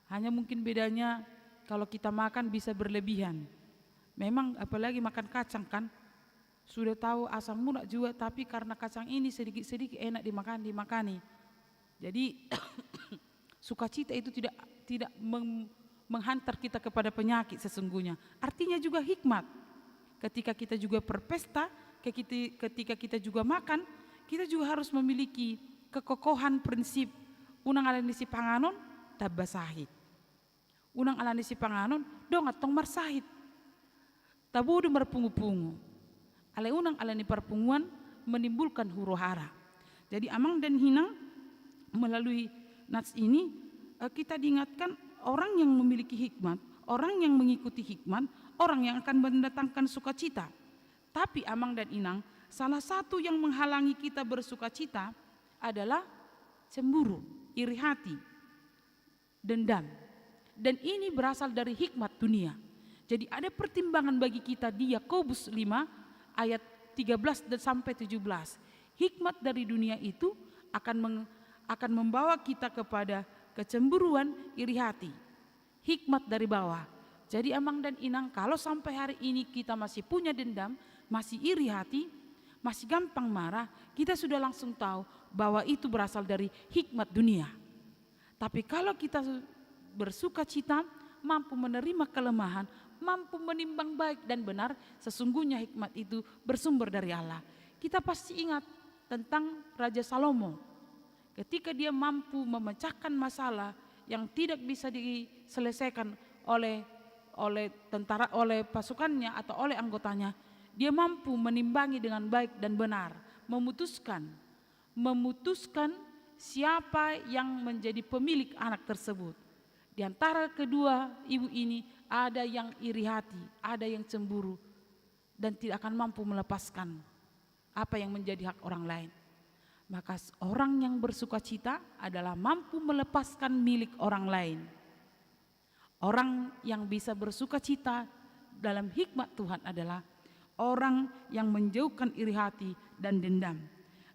Hanya mungkin bedanya kalau kita makan bisa berlebihan. Memang apalagi makan kacang kan, sudah tahu asam munak juga, tapi karena kacang ini sedikit-sedikit enak dimakani. Jadi sukacita itu tidak menghantar kita kepada penyakit sesungguhnya. Artinya juga hikmat. Ketika kita juga berpesta, ketika kita juga makan, kita juga harus memiliki kekokohan prinsip unang alani si panganon tabba sahid. Unang alani si panganon dong atong marsahid. Tabudu merpungu-pungu. Ale unang alani perpunguan menimbulkan huru hara. Jadi Amang dan Hinang melalui nats ini kita diingatkan orang yang memiliki hikmat, orang yang mengikuti hikmat, orang yang akan mendatangkan sukacita. Tapi Amang dan Inang, salah satu yang menghalangi kita bersukacita adalah cemburu, iri hati, dendam. Dan ini berasal dari hikmat dunia. Jadi ada pertimbangan bagi kita di Yakobus 5 ayat 13 dan sampai 17. Hikmat dari dunia itu akan membawa kita kepada kecemburuan, iri hati. Hikmat dari bawah. Jadi Amang dan Inang, kalau sampai hari ini kita masih punya dendam, masih iri hati, masih gampang marah, kita sudah langsung tahu bahwa itu berasal dari hikmat dunia. Tapi kalau kita bersukacita, mampu menerima kelemahan, mampu menimbang baik dan benar, sesungguhnya hikmat itu bersumber dari Allah. Kita pasti ingat tentang Raja Salomo. Ketika dia mampu memecahkan masalah yang tidak bisa diselesaikan oleh tentara, oleh pasukannya atau oleh anggotanya, dia mampu menimbangi dengan baik dan benar, memutuskan siapa yang menjadi pemilik anak tersebut. Di antara kedua ibu ini ada yang iri hati, ada yang cemburu, dan tidak akan mampu melepaskan apa yang menjadi hak orang lain. Maka orang yang bersukacita adalah mampu melepaskan milik orang lain. Orang yang bisa bersukacita dalam hikmat Tuhan adalah orang yang menjauhkan iri hati dan dendam.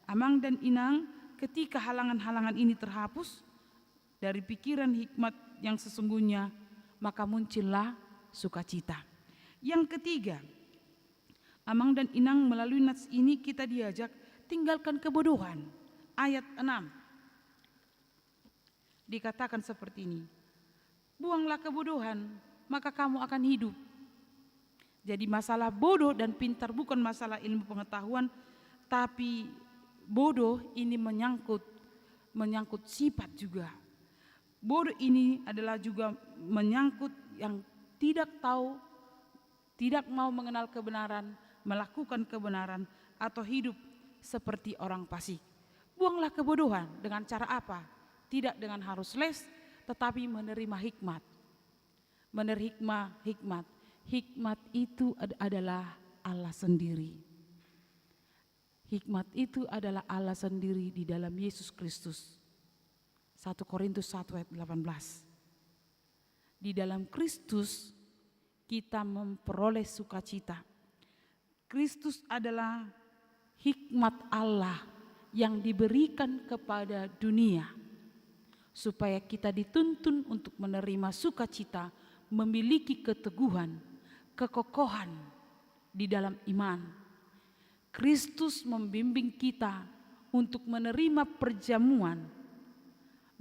Amang dan Inang, ketika halangan-halangan ini terhapus dari pikiran hikmat yang sesungguhnya, maka muncullah sukacita. Yang ketiga, Amang dan Inang, melalui nats ini kita diajak tinggalkan kebodohan. Ayat 6 dikatakan seperti ini. Buanglah kebodohan, maka kamu akan hidup. Jadi masalah bodoh dan pintar bukan masalah ilmu pengetahuan, tapi bodoh ini menyangkut sifat juga. Bodoh ini adalah juga menyangkut yang tidak tahu, tidak mau mengenal kebenaran, melakukan kebenaran, atau hidup seperti orang fasik. Buanglah kebodohan dengan cara apa? Tidak dengan harus les, tetapi menerima hikmat. Menerima hikmat. Hikmat itu adalah Allah sendiri. Hikmat itu adalah Allah sendiri di dalam Yesus Kristus. 1 Korintus 1 ayat 18. Di dalam Kristus kita memperoleh sukacita. Kristus adalah hikmat Allah yang diberikan kepada dunia, supaya kita dituntun untuk menerima sukacita, memiliki keteguhan, kekokohan di dalam iman. Kristus membimbing kita untuk menerima perjamuan,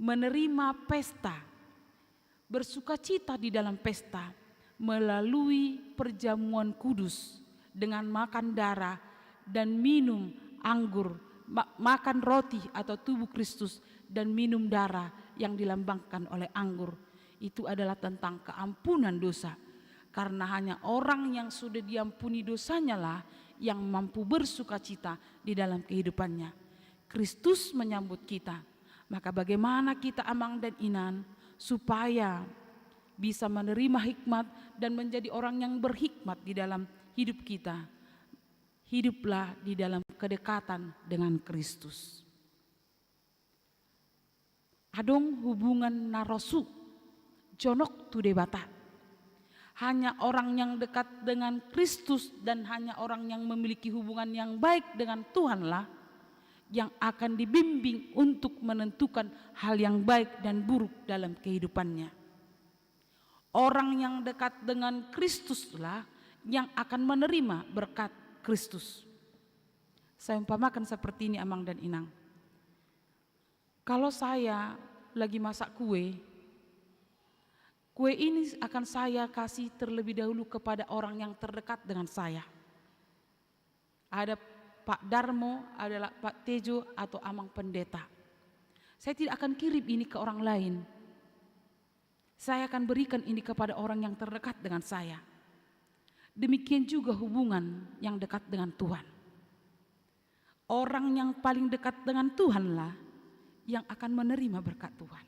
menerima pesta, bersukacita di dalam pesta melalui perjamuan kudus dengan makan darah dan minum anggur, makan roti atau tubuh Kristus dan minum darah yang dilambangkan oleh anggur. Itu adalah tentang keampunan dosa. Karena hanya orang yang sudah diampuni dosanya lah yang mampu bersukacita di dalam kehidupannya. Kristus menyambut kita. Maka bagaimana kita Amang dan Inan supaya bisa menerima hikmat dan menjadi orang yang berhikmat di dalam hidup kita. Hiduplah di dalam kedekatan dengan Kristus. Adong hubungan narosu jonok tu debata. Hanya orang yang dekat dengan Kristus dan hanya orang yang memiliki hubungan yang baik dengan Tuhanlah yang akan dibimbing untuk menentukan hal yang baik dan buruk dalam kehidupannya. Orang yang dekat dengan Kristuslah yang akan menerima berkat Kristus. Saya umpamakan seperti ini Amang dan Inang. Kalau saya lagi masak kue ini akan saya kasih terlebih dahulu kepada orang yang terdekat dengan saya. Ada Pak Darmo, adalah Pak Tejo atau Amang Pendeta. Saya tidak akan kirim ini ke orang lain. Saya akan berikan ini kepada orang yang terdekat dengan saya. Demikian juga hubungan yang dekat dengan Tuhan. Orang yang paling dekat dengan Tuhanlah yang akan menerima berkat Tuhan.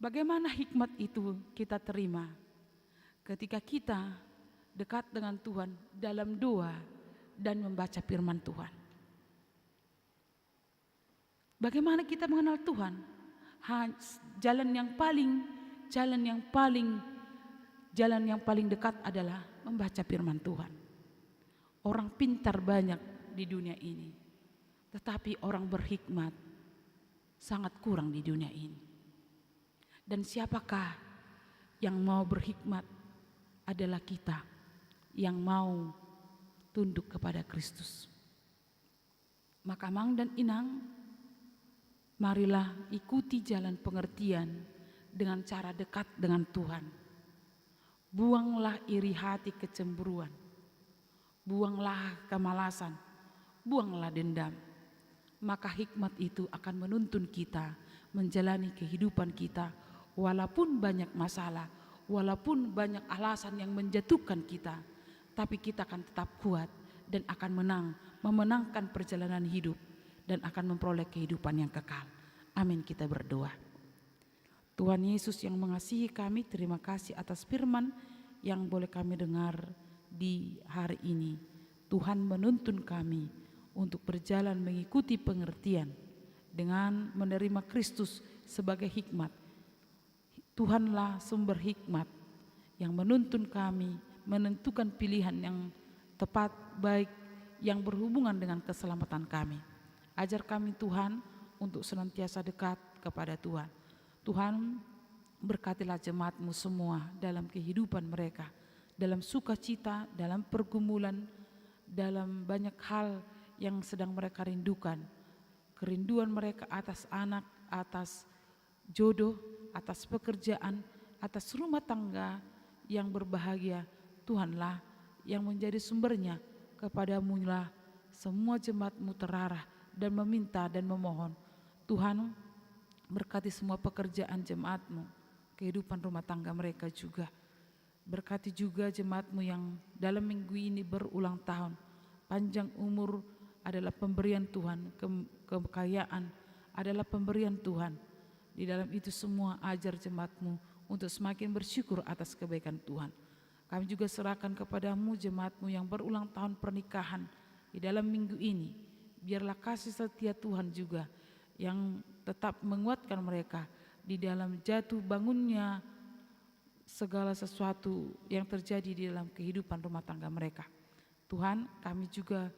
Bagaimana hikmat itu kita terima? Ketika kita dekat dengan Tuhan dalam doa dan membaca firman Tuhan. Bagaimana kita mengenal Tuhan? Jalan yang paling dekat adalah membaca firman Tuhan. Orang pintar banyak di dunia ini, tetapi orang berhikmat sangat kurang di dunia ini. Dan siapakah yang mau berhikmat? Adalah kita yang mau tunduk kepada Kristus. Maka Amang dan Inang, marilah ikuti jalan pengertian dengan cara dekat dengan Tuhan. Buanglah iri hati kecemburuan, buanglah kemalasan, buanglah dendam. Maka hikmat itu akan menuntun kita menjalani kehidupan kita. Walaupun banyak masalah, walaupun banyak alasan yang menjatuhkan kita, tapi kita akan tetap kuat dan akan memenangkan perjalanan hidup dan akan memperoleh kehidupan yang kekal. Amin, kita berdoa. Tuhan Yesus yang mengasihi kami, terima kasih atas firman yang boleh kami dengar di hari ini. Tuhan menuntun kami untuk berjalan mengikuti pengertian dengan menerima Kristus sebagai hikmat. Tuhanlah sumber hikmat yang menuntun kami menentukan pilihan yang tepat, baik, yang berhubungan dengan keselamatan kami. Ajar kami Tuhan untuk senantiasa dekat kepada Tuhan. Tuhan, berkatilah jemaat-Mu semua dalam kehidupan mereka, dalam sukacita, dalam pergumulan, dalam banyak hal yang sedang mereka rindukan. Kerinduan mereka atas anak, atas jodoh, atas pekerjaan, atas rumah tangga yang berbahagia, Tuhanlah yang menjadi sumbernya. Kepadamu lah semua jemaat-Mu terarah dan meminta dan memohon. Tuhan, berkati semua pekerjaan jemaat-Mu, kehidupan rumah tangga mereka juga. Berkati juga jemaat-Mu yang dalam minggu ini berulang tahun. Panjang umur adalah pemberian Tuhan, kekayaan adalah pemberian Tuhan. Di dalam itu semua ajar jemaat-Mu untuk semakin bersyukur atas kebaikan Tuhan. Kami juga serahkan kepadamu jemaat-Mu yang berulang tahun pernikahan di dalam minggu ini. Biarlah kasih setia Tuhan juga yang tetap menguatkan mereka di dalam jatuh bangunnya segala sesuatu yang terjadi di dalam kehidupan rumah tangga mereka. Tuhan, kami juga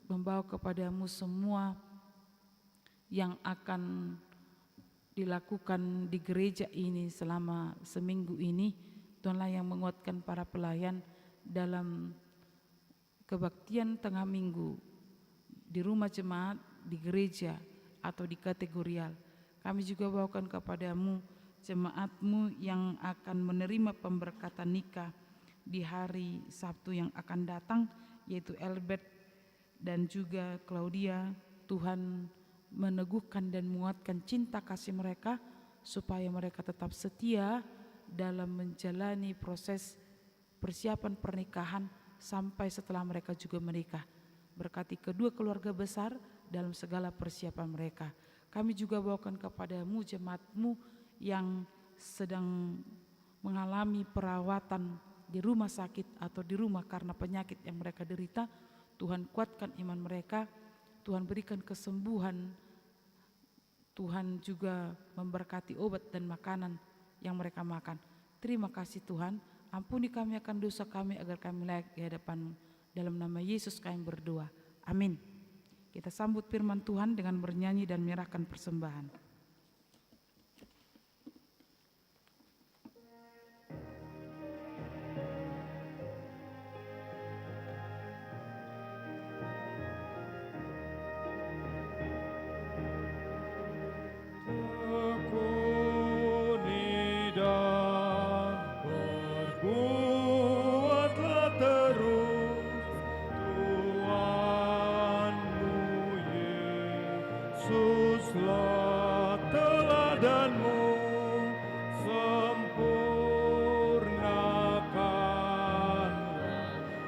membawa kepadamu semua yang akan dilakukan di gereja ini selama seminggu ini. Tuhanlah yang menguatkan para pelayan dalam kebaktian tengah minggu di rumah jemaat, di gereja, atau di kategorial. Kami juga bawakan kepadamu jemaat-Mu yang akan menerima pemberkatan nikah di hari Sabtu yang akan datang, yaitu Albert dan juga Claudia. Tuhan meneguhkan dan menguatkan cinta kasih mereka supaya mereka tetap setia dalam menjalani proses persiapan pernikahan sampai setelah mereka juga menikah. Berkati kedua keluarga besar dalam segala persiapan mereka. Kami juga bawakan kepadamu jemaat-Mu yang sedang mengalami perawatan di rumah sakit atau di rumah karena penyakit yang mereka derita. Tuhan kuatkan iman mereka, Tuhan berikan kesembuhan, Tuhan juga memberkati obat dan makanan yang mereka makan. Terima kasih Tuhan, ampuni kami akan dosa kami agar kami layak di hadapan-Mu. Dalam nama Yesus kami berdoa, amin. Kita sambut firman Tuhan dengan bernyanyi dan menyerahkan persembahan. Yesuslah teladanmu, sempurnakanlah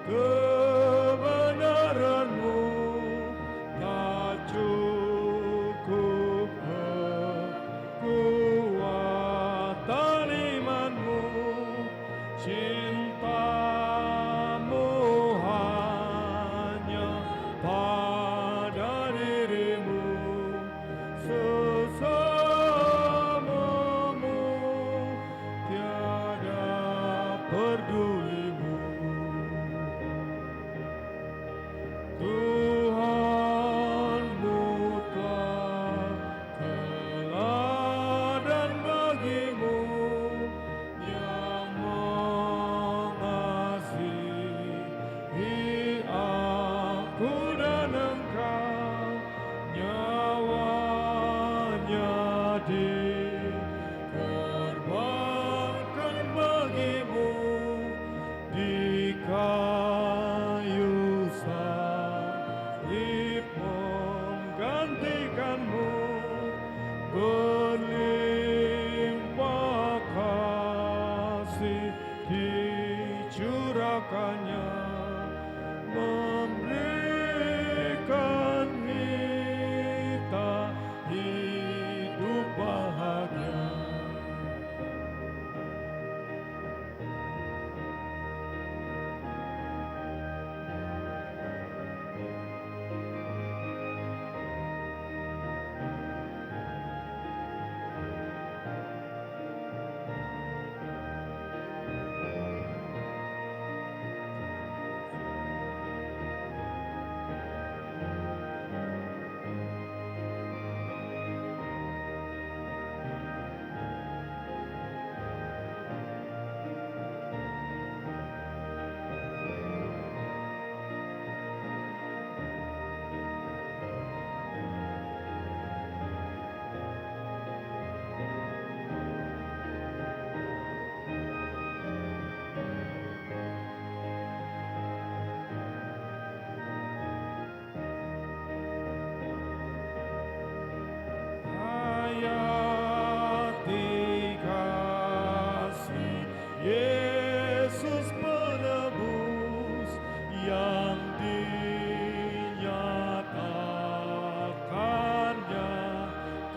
kebenaranmu, tak cukup kekuatan imanmu, cintamu hanya pada dirimu.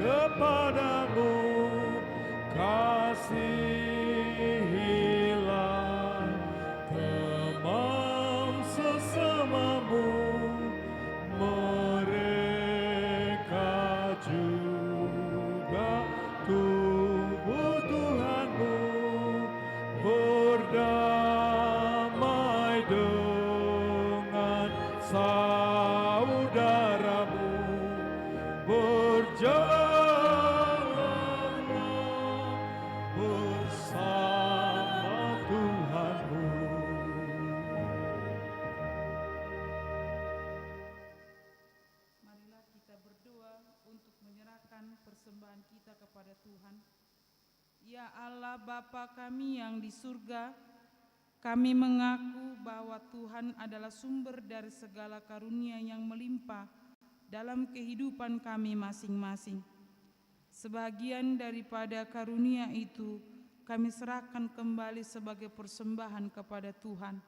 kepadamu, kasihilah teman sesamamu, mereka juga tubuh Tuhanmu, berdamai dengan saudaramu, berjalanlah bersama Tuhanmu. Marilah kita berdoa untuk menyerahkan persembahan kita kepada Tuhan. Ya Allah Bapa kami yang di surga, kami mengaku bahwa Tuhan adalah sumber dari segala karunia yang melimpah dalam kehidupan kami masing-masing. Sebagian daripada karunia itu kami serahkan kembali sebagai persembahan kepada Tuhan.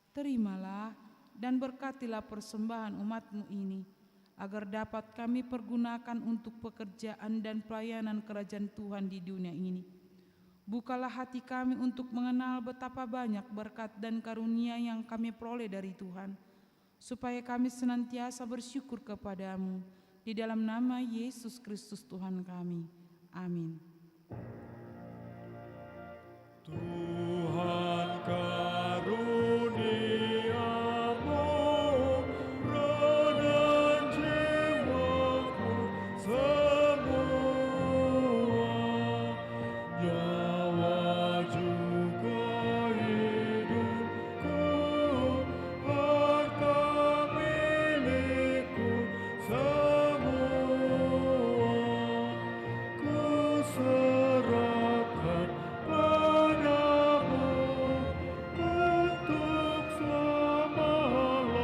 Terimalah dan berkatilah persembahan umat-Mu ini, agar dapat kami pergunakan untuk pekerjaan dan pelayanan kerajaan Tuhan di dunia ini. Bukalah hati kami untuk mengenal betapa banyak berkat dan karunia yang kami peroleh dari Tuhan, supaya kami senantiasa bersyukur kepadamu. Di dalam nama Yesus Kristus Tuhan kami. Amin. Tuhan karuniamu, roh dan jiwaku semua, nyawa juga hidupku, harta milikku semua, ku serahkan padamu untuk selama-lamanya.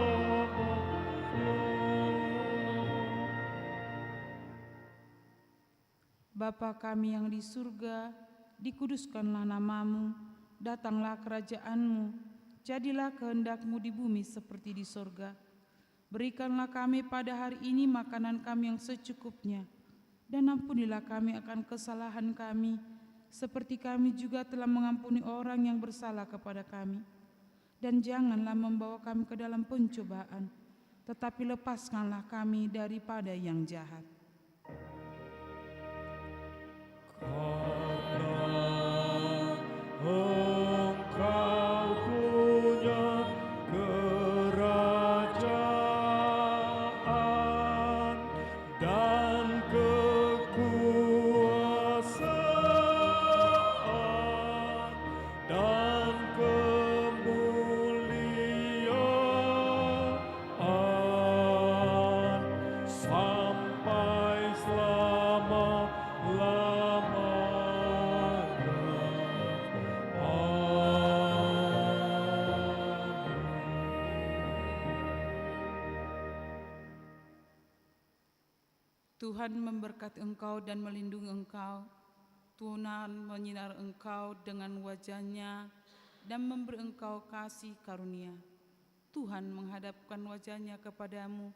Bapa kami yang di surga, dikuduskanlah namamu, datanglah kerajaanmu, jadilah kehendak-Mu di bumi seperti di sorga. Berikanlah kami pada hari ini makanan kami yang secukupnya, dan ampunilah kami akan kesalahan kami, seperti kami juga telah mengampuni orang yang bersalah kepada kami. Dan janganlah membawa kami ke dalam pencobaan, tetapi lepaskanlah kami daripada yang jahat. Engkau punya kerajaan dan kekuasaan dan kemuliaan sampai selama-lamanya. Tuhan memberkati engkau dan melindungi engkau. Tuhan menyinar engkau dengan wajah-Nya dan memberi engkau kasih karunia. Tuhan menghadapkan wajah-Nya kepadamu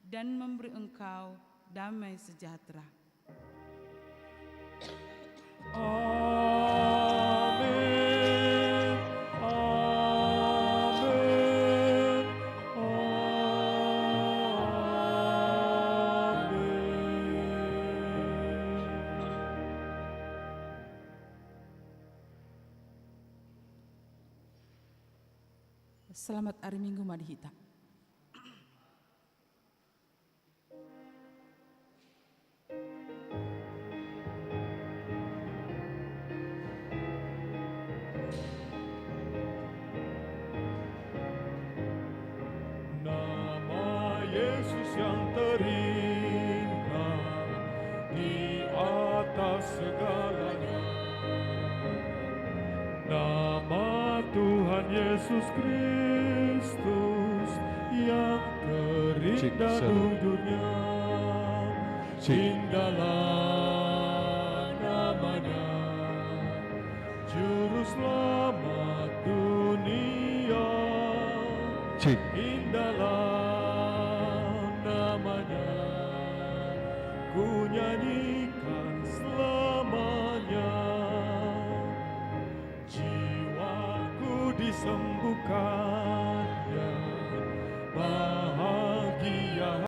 dan memberi engkau damai sejahtera. Amin. Amin. Selamat hari Minggu Madhita. Nama Yesus yang terindah di atas segalanya. Nama Tuhan Yesus Kristus yang terindah dunia. Indahlah namanya, Juru Selamat dunia. Indahlah namanya, ku nyanyikan selamanya. Jiwaku disembah